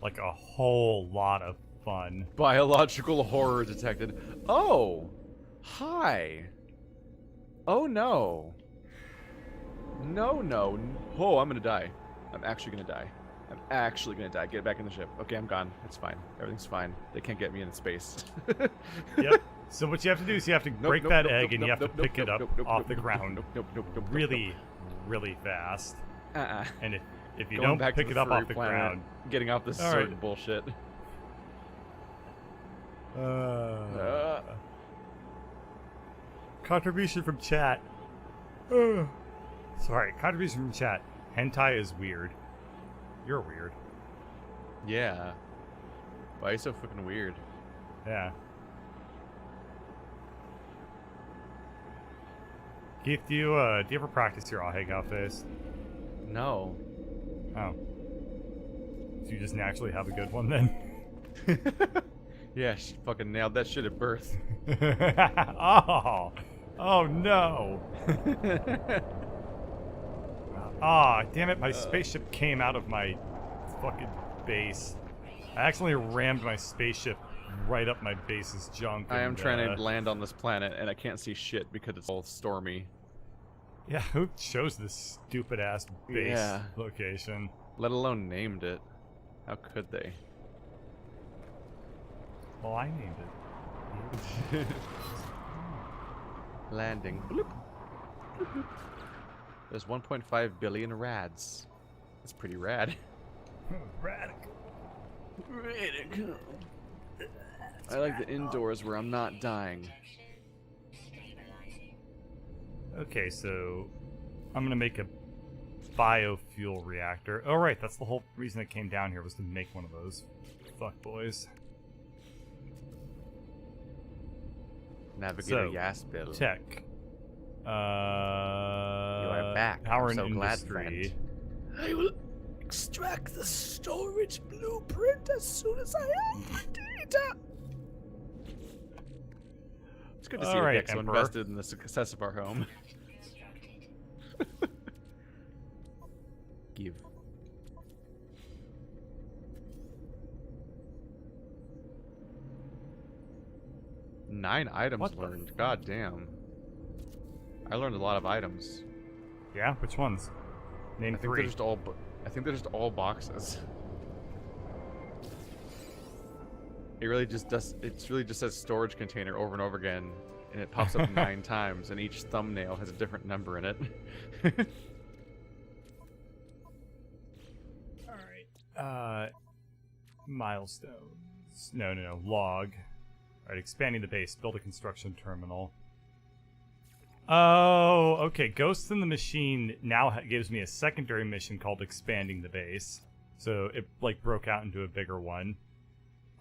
Like a whole lot of fun. Biological horror detected. Oh! Hi! Oh no! No. Oh, I'm gonna die. I'm actually gonna die. I'm actually gonna die. Get back in the ship. Okay, I'm gone. It's fine. Everything's fine. They can't get me in space. Yep. So what you have to do is you have to break that egg and you have to pick it up off the ground. Nope. Really really fast. Uh-uh. And if you Going don't back to pick the it up furry off the planet, ground, getting off this All certain right. bullshit. Contribution from chat. Sorry, contribution from chat. Hentai is weird. You're weird. Yeah. Why are you so fucking weird? Yeah. Keith, do you ever practice your Ahegao face? No. Oh. So you just naturally have a good one then? Yeah, she fucking nailed that shit at birth. Oh! Oh no! Ah, damn it, my spaceship came out of my fucking base. I accidentally rammed my spaceship right up my base's junk. I am and, trying to land on this planet and I can't see shit because it's all stormy. Yeah, who chose this stupid ass base Yeah. location? Let alone named it. How could they? Well, I named it. Landing. Bloop. Bloop, bloop. There's 1.5 billion rads. That's pretty rad. Radical. I like the indoors where I'm not dying. Okay, so I'm gonna make a biofuel reactor. Oh right, that's the whole reason I came down here, was to make one of those. Fuck boys. Navigator So, Yaspil. Tech. You are back. Power I'm and so glad, industry. friend. I will extract the storage blueprint as soon as I have the data. It's good to see All you right, get so Emperor. invested in the success of our home. Give. Nine items What the learned. God damn. I learned a lot of items. Yeah, which ones? Name I think 3. they're just all. I think they're just all boxes. It really just does. It's really just says storage container over and over again, and it pops up 9 times, and each thumbnail has a different number in it. Alright. Milestones. No. Log. Alright, expanding the base. Build a construction terminal. Oh, okay. Ghosts in the Machine now gives me a secondary mission called expanding the base. So it, like, broke out into a bigger one.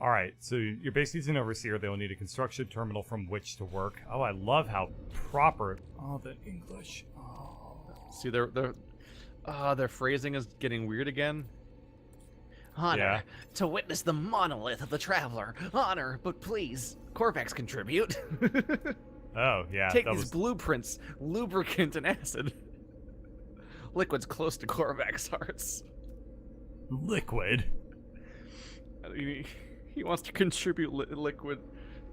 Alright, so your base needs an overseer. They will need a construction terminal from which to work. Oh, I love how proper... Oh, the English. Oh. See, their phrasing is getting weird again. Honor, Yeah. to witness the monolith of the traveler. Honor, but please, Corvax contribute. Oh, yeah. Take that these was... blueprints, lubricant and acid. Liquid's close to Corvax hearts. Liquid. He wants to contribute liquid.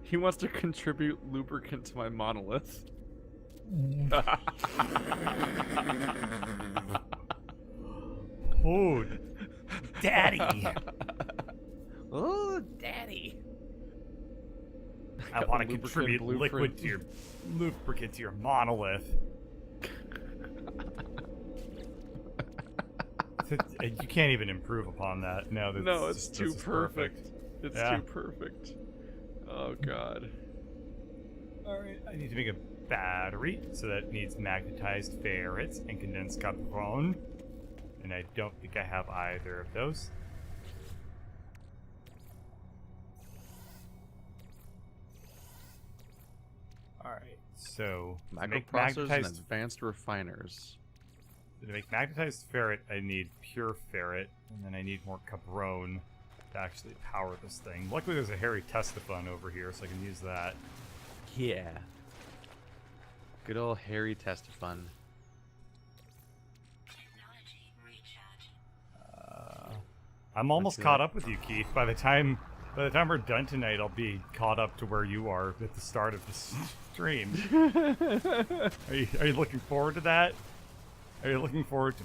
He wants to contribute lubricant to my monolith. Oh, daddy. Oh, daddy. I got want to the lubricant contribute liquid blueprint. to your lubricant to your monolith. You can't even improve upon that. No, that's No, it's just- too this is perfect. It's Yeah. too perfect. Oh god. All right, I need to make a battery, so that needs magnetized ferrets and condensed carbon. And I don't think I have either of those. All right, so to make Microprocessors and magnetized advanced refiners. To make magnetized ferret, I need pure ferret, and then I need more cabron to actually power this thing. Luckily, there's a Harry Testafun over here, so I can use that. Yeah. Good old Harry Testafun. I'm almost see caught that. up with you, Keith. By the time we're done tonight, I'll be caught up to where you are at the start of the stream. Are you looking forward to that? Are you looking forward to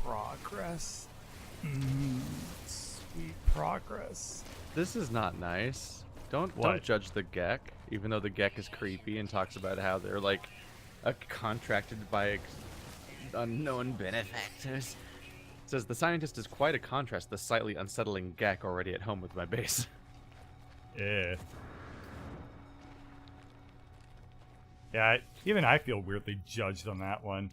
progress? Sweet progress. This is not nice. Don't What? judge the Gek, even though the Gek is creepy and talks about how they're like contracted by unknown benefactors. Says the scientist is quite a contrast. The slightly unsettling Gek already at home with my base. Yeah. Yeah, even I feel weirdly judged on that one.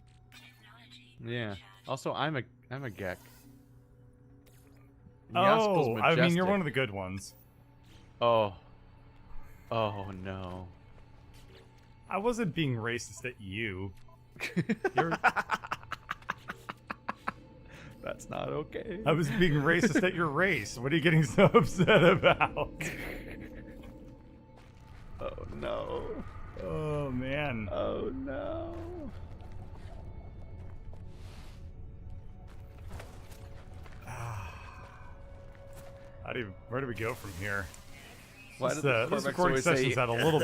Yeah. Also, I'm a Gek. Oh, I mean, you're one of the good ones. Oh. Oh no. I wasn't being racist at you. You're... That's not okay. I was being racist at your race. What are you getting so upset about? Oh no. Oh man. Oh no. Where do we go from here? Why This, do the this Corvex recording always say- session's had a little.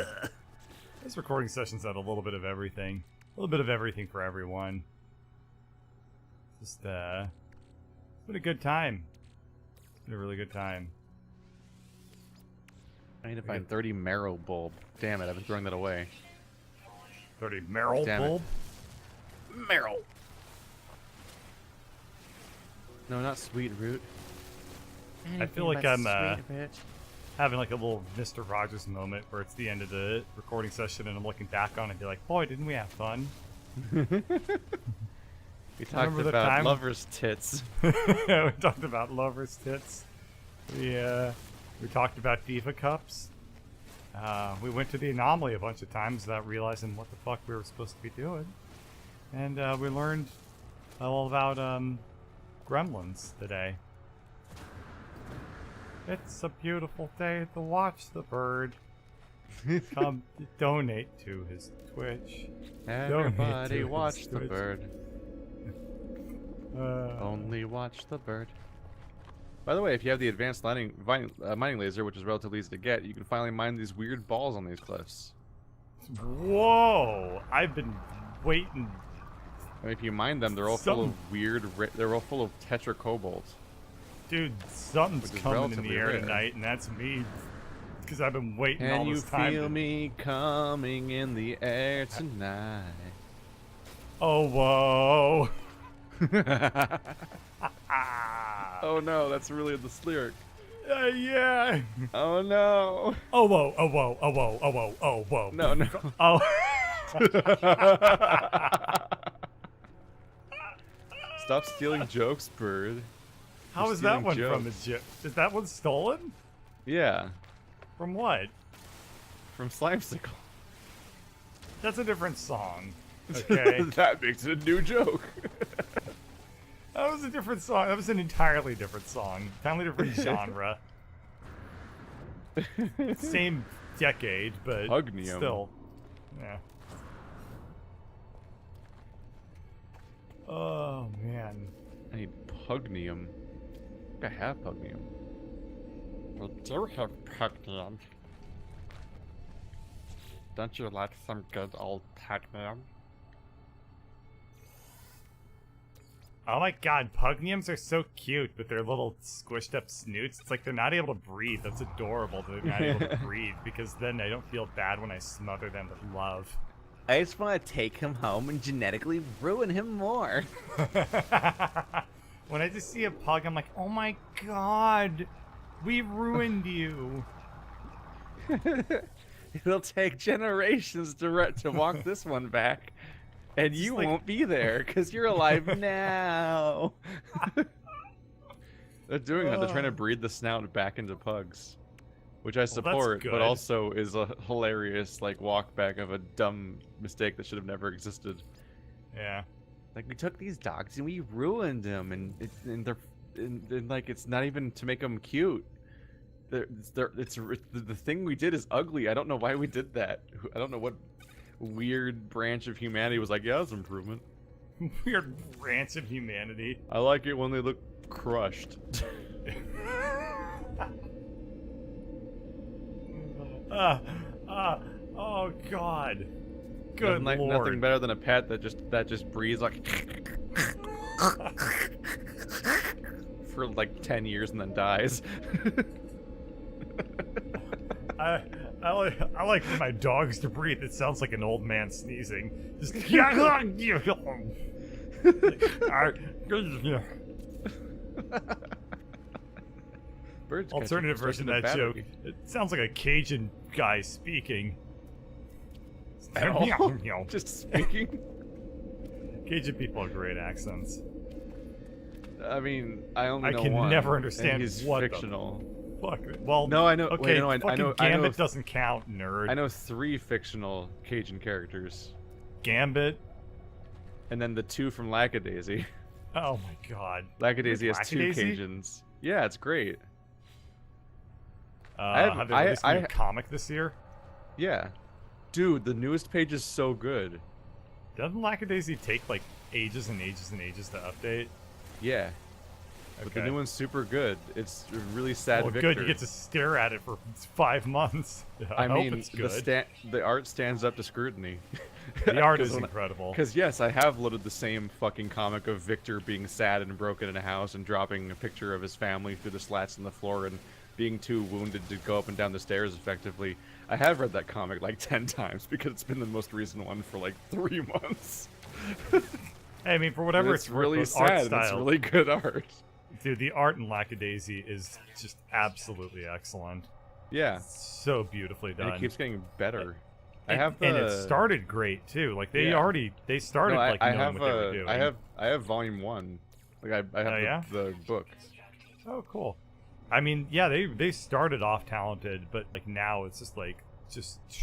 This recording session's had a little bit of everything. A little bit of everything for everyone. Just it's been a good time. It's been a really good time. I need to find 30 marrow bulb. Damn it, I've been throwing that away. 30 Merrill Damn it. bulb. Meryl. No, not sweet root. I feel like I'm having like a little Mr. Rogers moment where it's the end of the recording session and I'm looking back on it and be like, boy, didn't we have fun? We talked Remember the about time? lovers' tits. We talked about lovers' tits. We talked about diva cups. We went to the anomaly a bunch of times without realizing what the fuck we were supposed to be doing. And we learned all about gremlins today. It's a beautiful day to watch the bird. Come donate to his Twitch. Everybody to watch his the Twitch. bird. Uh, Only watch the bird. By the way, if you have the advanced mining laser, which is relatively easy to get, you can finally mine these weird balls on these cliffs. Whoa! I've been waiting. And if you mine them, they're all full of weird. They're all full of tetracobalt. Dude, something's Which is coming in relatively the air rare. tonight, and that's me. Because I've been waiting all Can you this time. feel me coming in the air tonight? Oh, whoa. Ah. Oh no, that's really the lyric. Yeah. Oh no. Oh, whoa, oh, whoa, oh, whoa, oh, whoa, oh, whoa. No, no. Oh. Stop stealing jokes, bird. How You're is that stealing one from a jokes. joke? Is that one stolen? Yeah, From what? from Slimesicle. That's a different song. Okay. That makes it a new joke. That was a different song. That was an entirely different song. Entirely different genre. Same decade, but Pugnium. still. Yeah. Oh, man. I need Pugnium. I have Pugnium. We do have Pugnium. Don't you like some good old Pugnium? Oh my god, Pugniums are so cute with their little squished up snoots. It's like they're not able to breathe. That's adorable that they're not able to breathe because then I don't feel bad when I smother them with love. I just want to take him home and genetically ruin him more. When I just see a pug, I'm like, oh my god, we ruined you. It'll take generations to walk this one back, and you like- won't be there because you're alive now. They're doing that. They're trying to breed the snout back into pugs, which I support, good. but also is a hilarious like walk back of a dumb mistake that should have never existed. Yeah. Like we took these dogs and we ruined them, and like it's not even to make them cute. The thing we did is ugly. I don't know why we did that. I don't know what weird branch of humanity was like, yeah, that's improvement. Weird branch of humanity. I like it when they look crushed. Oh god. Good nothing, lord. nothing better than a pet that just breathes like for like 10 years and then dies. I like for my dogs to breathe. It sounds like an old man sneezing. Just Yeah. Birds catching Alternative starts version in of the that joke. battery. It sounds like a Cajun guy speaking. At all? Just speaking. Cajun people have great accents. I mean, I only I know can one. never and understand he's what the fictional. Fuck. Well, No, I know. okay, Wait, no, I fucking know. Gambit doesn't count, nerd. I know 3 fictional Cajun characters, Gambit. and then the 2 from Lackadaisy. Oh my god. Lackadaisy has 2 Lackadaisy? Cajuns. Yeah, it's great. Have they released a new comic this year? Yeah, dude, the newest page is so good. Doesn't Lackadaisy take like ages and ages and ages to update? Yeah, but the Okay. new one's super good. It's a really sad. Well, Victor. good. You get to stare at it for 5 months. I hope mean, it's good. the art stands up to scrutiny. The art is incredible. Because yes, I have loaded the same fucking comic of Victor being sad and broken in a house and dropping a picture of his family through the slats in the floor and being too wounded to go up and down the stairs effectively. I have read that comic like 10 times because it's been the most recent one for like 3 months. Hey, I mean, for whatever it's it's worth, really those sad. art And it's style, really good art. dude, the art in Lackadaisy is just absolutely excellent. Yeah, So beautifully and done. it keeps getting better. I And- have the. and it started great too. Like they Yeah. started No, like knowing have what they were doing. I have volume 1. Like I have Oh, yeah? the book. Oh, cool. I mean, yeah, they started off talented, but like now it's just like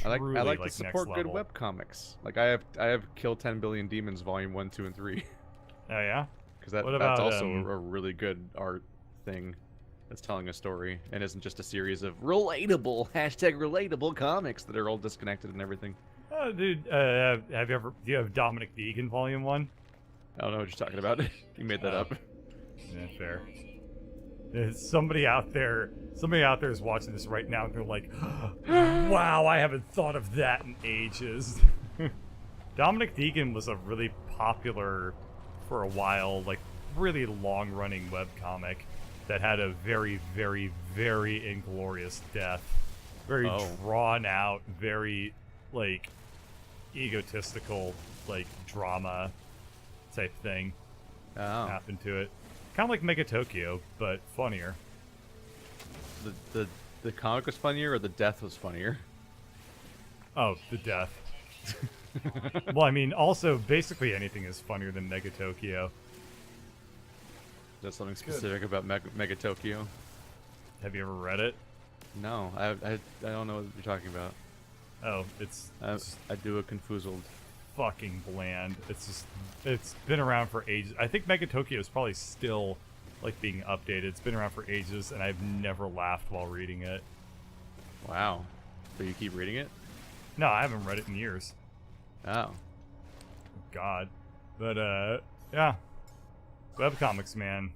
I truly like like to support next good level. webcomics. Like I have Kill 10 Billion Demons volume 1, 2, and 3 Oh yeah. because that's What about, also a really good art thing that's telling a story and isn't just a series of relatable #relatable comics that are all disconnected and everything. Oh, dude, do you have Dominic the Egan Volume 1? I don't know what you're talking about. You made that Oh. up. Yeah, fair. There's somebody out there is watching this right now and they're like, wow, I haven't thought of that in ages. Dominic Deegan was a really popular, for a while, like really long running webcomic that had a very, very, very inglorious death. Very Oh. drawn out, very like egotistical, like drama type thing Oh, happened to it. Kind of like Mega Tokyo, but funnier. the comic was funnier or the death was funnier? Oh, the death. Well, I mean, also, basically anything is funnier than Mega Tokyo. Is that something specific about Mega Tokyo? Have you ever read it? No, I don't know what you're talking about. Oh, it's I do a confused. fucking bland. It's been around for ages. I think Mega Tokyo is probably still like being updated. It's been around for ages, and I've never laughed while reading it. Wow. So you keep reading it? No, I haven't read it in years. Oh. God. But yeah. Webcomics, man.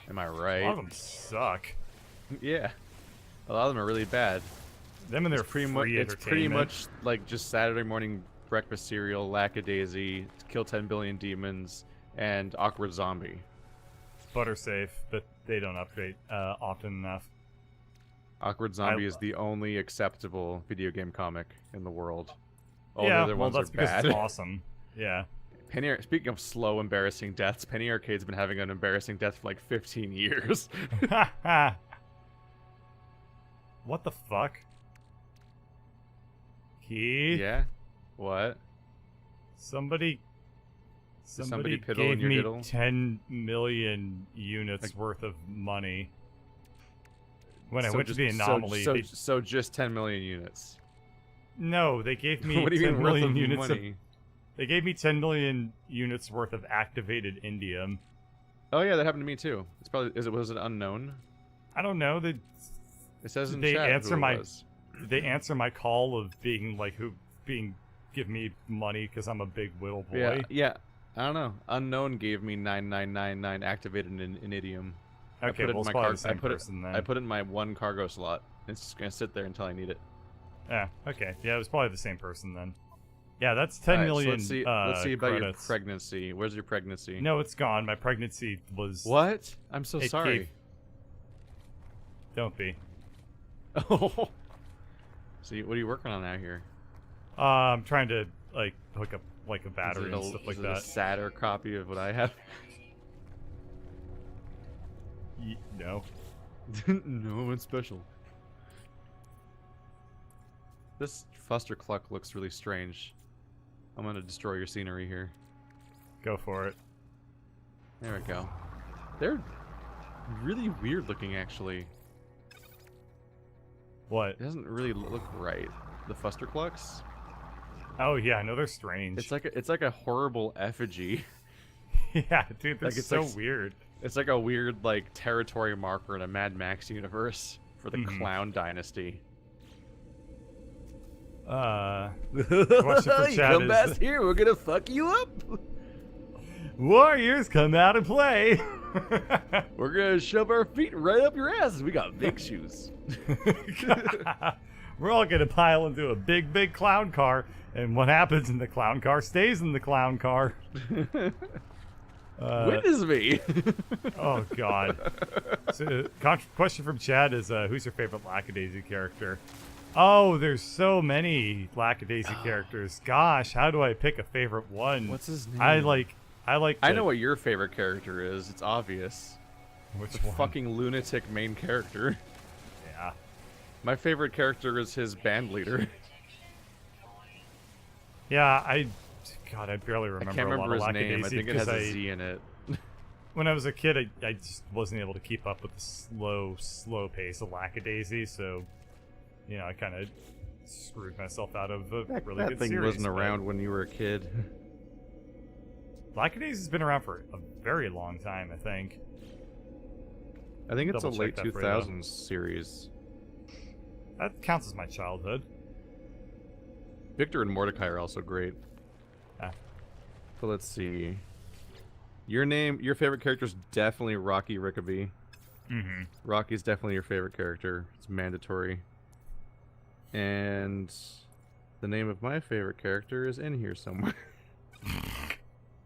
Am I A lot of right? them suck. Yeah. A lot of them are really bad. Them and their It's pretty free it's pretty entertainment. much like just Saturday morning breakfast cereal, Lackadaisy, Kill 10 Billion Demons, and Awkward Zombie. Butter safe, but they don't update often enough. Awkward Zombie is the only acceptable video game comic in the world. All yeah, the other well, ones that's are because bad. it's awesome. Yeah. Speaking of slow, embarrassing deaths, Penny Arcade's been having an embarrassing death for like 15 years. What the fuck? Key? Yeah? What? Somebody somebody piddle gave in your me diddle? 10 million units Like- worth of money. When I So went to just- the anomaly, So, they, so just 10 million units. no, they gave me What do you 10 mean worth million of units money? of, they gave me 10 million units worth of activated indium. Oh yeah, that happened to me too. It's probably was it unknown? I don't know, It says in They chat answer who it my- was. they answer my call of being like give me money because I'm a big little boy. Yeah, yeah. I don't know. Unknown gave me 9999 activated in Iridium. I Okay, put it well, in it's my probably car- the same person then. I put it in my one cargo slot. It's just gonna sit there until I need it. Yeah, okay. Yeah, it was probably the same person then. Yeah, that's 10 Alright, so million. let's see about credits. your pregnancy. Where's your pregnancy? No, it's gone. My pregnancy was. What? I'm so It sorry. gave- Don't be. Oh. See, what are you working on out here? I'm trying to like hook up like a battery and stuff like is it a that. sadder copy of what I have? No. No, it's special. This Fuster Cluck looks really strange. I'm gonna destroy your scenery here. Go for it. There we go. They're really weird looking, actually. What? It doesn't really look right. The Fuster Clucks. Oh yeah, I know they're strange. It's like a horrible effigy. Yeah, dude, they're Like, it's so like- weird. It's like a weird like territory marker in a Mad Max universe for the Mhm. Clown Dynasty. Question for You chat come is- past here, we're gonna fuck you up. Warriors, come out and play. We're gonna shove our feet right up your asses. We got big shoes. We're all gonna pile into a big, big clown car, and what happens in the clown car stays in the clown car. Witness me. Oh God. So, question from Chad is, who's your favorite Lackadaisy character? Oh, there's so many Lackadaisy characters. Gosh, how do I pick a favorite one? What's his name? I like. I know what your favorite character is. It's obvious. Which The one? fucking lunatic main character. Yeah. My favorite character is his band leader. Yeah, God, I barely I remember can't a lot remember of his name. I Lackadaisy think it has because a Z in it. when I was a kid, I just wasn't able to keep up with the slow pace of Lackadaisy, so you know, I kind of screwed myself out of a really that good thing series. wasn't but around when you were a kid. Lackadaisy's been around for a very long time, I think. I think it's a Double late check that for you, though. 2000s series. That counts as my childhood. Victor and Mordecai are also great. Ah. But let's see. Your favorite character is definitely Rocky Rickaby. Mm-hmm. Rocky's definitely your favorite character. It's mandatory. And the name of my favorite character is in here somewhere.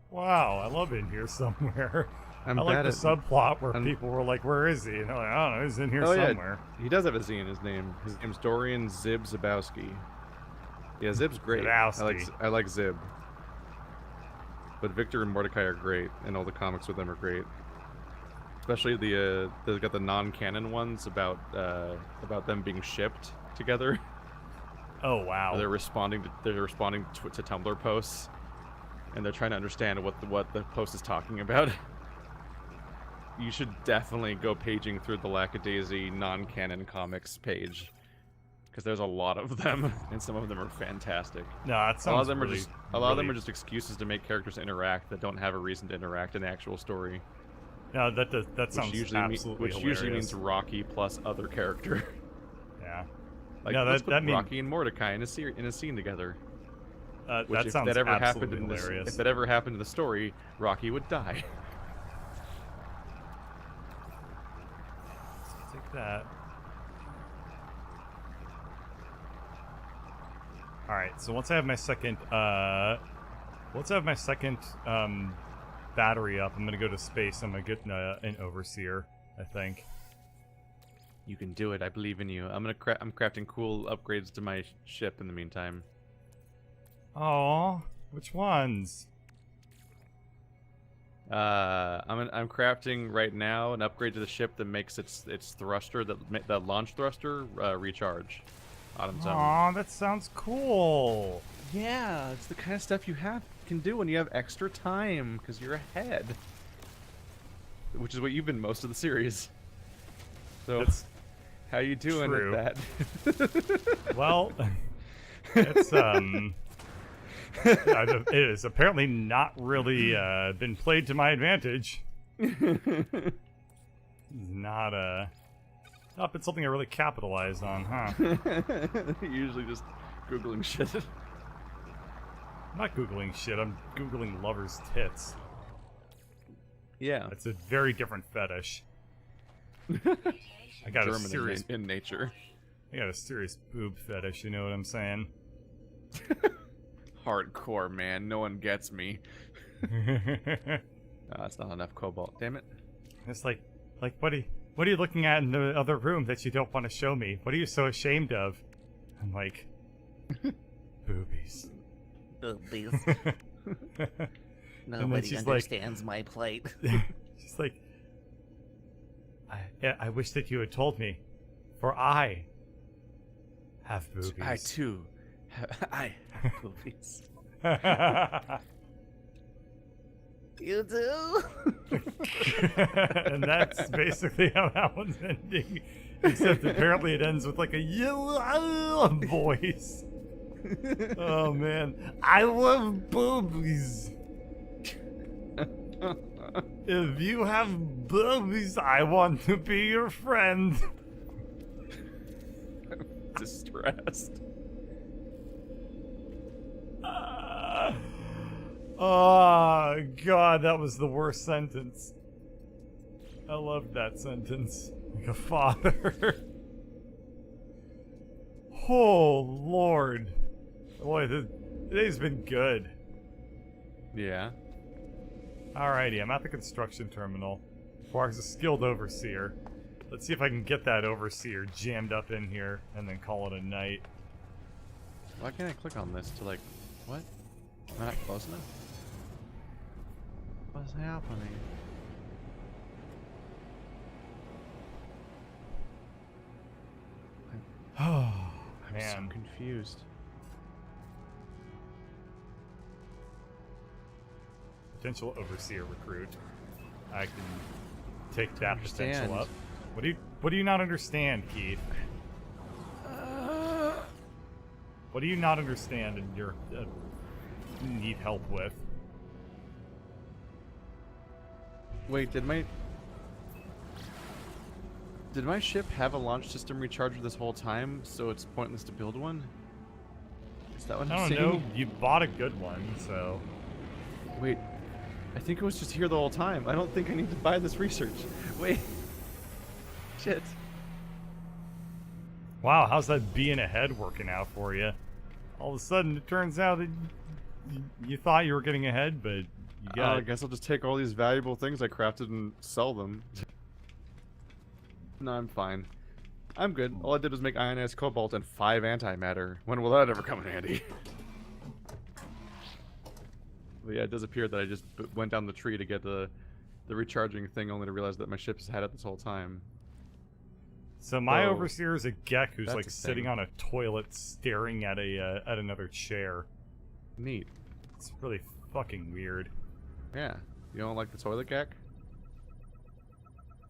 Wow, I love In Here Somewhere. I'm I like bad the at- subplot where I'm- people were like, "Where is he?" And they're like, "I don't know, he's in here Oh, yeah. somewhere." He does have a Z in his name. His name's Dorian Zib Zabowski. Yeah, Zib's great. Zabowski. I like Zib. But Victor and Mordecai are great, and all the comics with them are great. Especially they got the non-canon ones about them being shipped together. Oh wow. They're responding to Tumblr posts, and they're trying to understand what the post is talking about. You should definitely go paging through the Lackadaisy non-canon comics page, because there's a lot of them, and some of them are fantastic. No, that A sounds lot of them really, are really- just excuses to make characters interact that don't have a reason to interact in the actual story. No, that sounds Which absolutely usually means hilarious. Rocky plus other character. Yeah. Like, No, let's that put mean- Rocky and Mordecai in a scene together. Which That if sounds that ever happened absolutely in this, hilarious. if that ever happened in the story, Rocky would die. Take that. All right. So once I have my second, battery up, I'm gonna go to space. I'm gonna get an overseer, I think. You can do it. I believe in you. I'm crafting cool upgrades to my ship in the meantime. Oh, which ones? I'm crafting right now an upgrade to the ship that makes its thruster, that launch thruster, recharge on its own. Oh, that sounds cool. Yeah, it's the kind of stuff you can do when you have extra time because you're ahead. Which is what you've been most of the series. So, That's how you doing true. at that? well. It's it is apparently not really been played to my advantage. It's not been something I really capitalized on, huh? Usually just googling shit. I'm not googling shit. I'm googling lovers' tits. Yeah, It's a very different fetish. I got a German serious, in nature. I got a serious boob fetish. You know what I'm saying? Hardcore, man. No one gets me. That's not enough cobalt. Damn it. It's like what are you looking at in the other room that you don't want to show me? What are you so ashamed of? I'm like, boobies. Boobies. Nobody she's like- understands my plight. She's like, I wish that you had told me, for I have boobies. I too. I have boobies. You do? And that's basically how that one's ending. Except apparently it ends with like a yellow voice. Oh man, I love boobies. If you have boobies, I want to be your friend. Distressed. Oh god, that was the worst sentence. I loved that sentence. Like a father. Oh lord. Boy, today's been good. Yeah. Alrighty, I'm at the construction terminal. Requires a skilled overseer. Let's see if I can get that overseer jammed up in here and then call it a night. Why can't I click on this to like, what? Am I not close enough? What's happening? Oh I'm man. so confused. Potential overseer recruit. I can take that potential understand. up. What do you not understand, Keith? What do you not understand and you're need help with? Wait, did my ship have a launch system recharger this whole time, so it's pointless to build one? Is that what I I'm don't saying? know. You bought a good one, so Wait, I think it was just here the whole time. I don't think I need to buy this research. Wait. Shit. wow, how's that being ahead working out for you? All of a sudden, it turns out that you thought you were getting ahead, but you I got guess I'll just take all these valuable things I crafted and sell them. No, I'm fine. I'm good. All I did was make ionized cobalt and 5 antimatter. When will that ever come in handy? But yeah, it does appear that I just went down the tree to get the recharging thing, only to realize that my ship has had it this whole time. So my Oh. overseer is a Gek who's That's like a sitting thing. on a toilet, staring at at another chair. Neat. It's really fucking weird. Yeah. You don't like the toilet gack?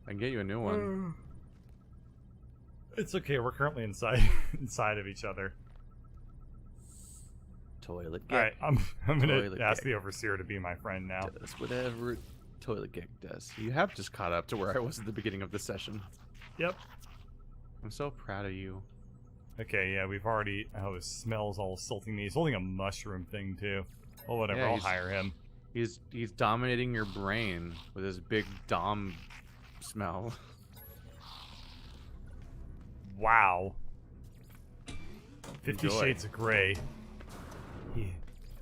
I can get you a new one. It's okay. We're currently inside inside of each other. Toilet All right, I'm gonna Toilet ask Gek. the overseer to be my friend now. does whatever toilet gag does. You have just caught up to where I was at the beginning of this session. Yep. I'm so proud of you. Okay. Yeah, we've already. Oh, his smell's all insulting me. He's holding a mushroom thing too. Well, whatever. Yeah, I'll he's- hire him. He's dominating your brain with his big dom smell. Wow. 50 Enjoy. Shades of Grey. He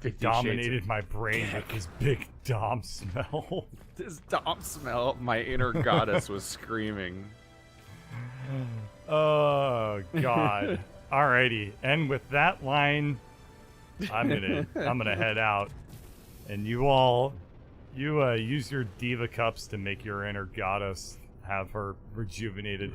50 Shades dominated my brain with his big dom smell. This dom smell, my inner goddess was screaming. Oh God. Alrighty. And with that line, I'm gonna head out. And you all use your diva cups to make your inner goddess have her rejuvenated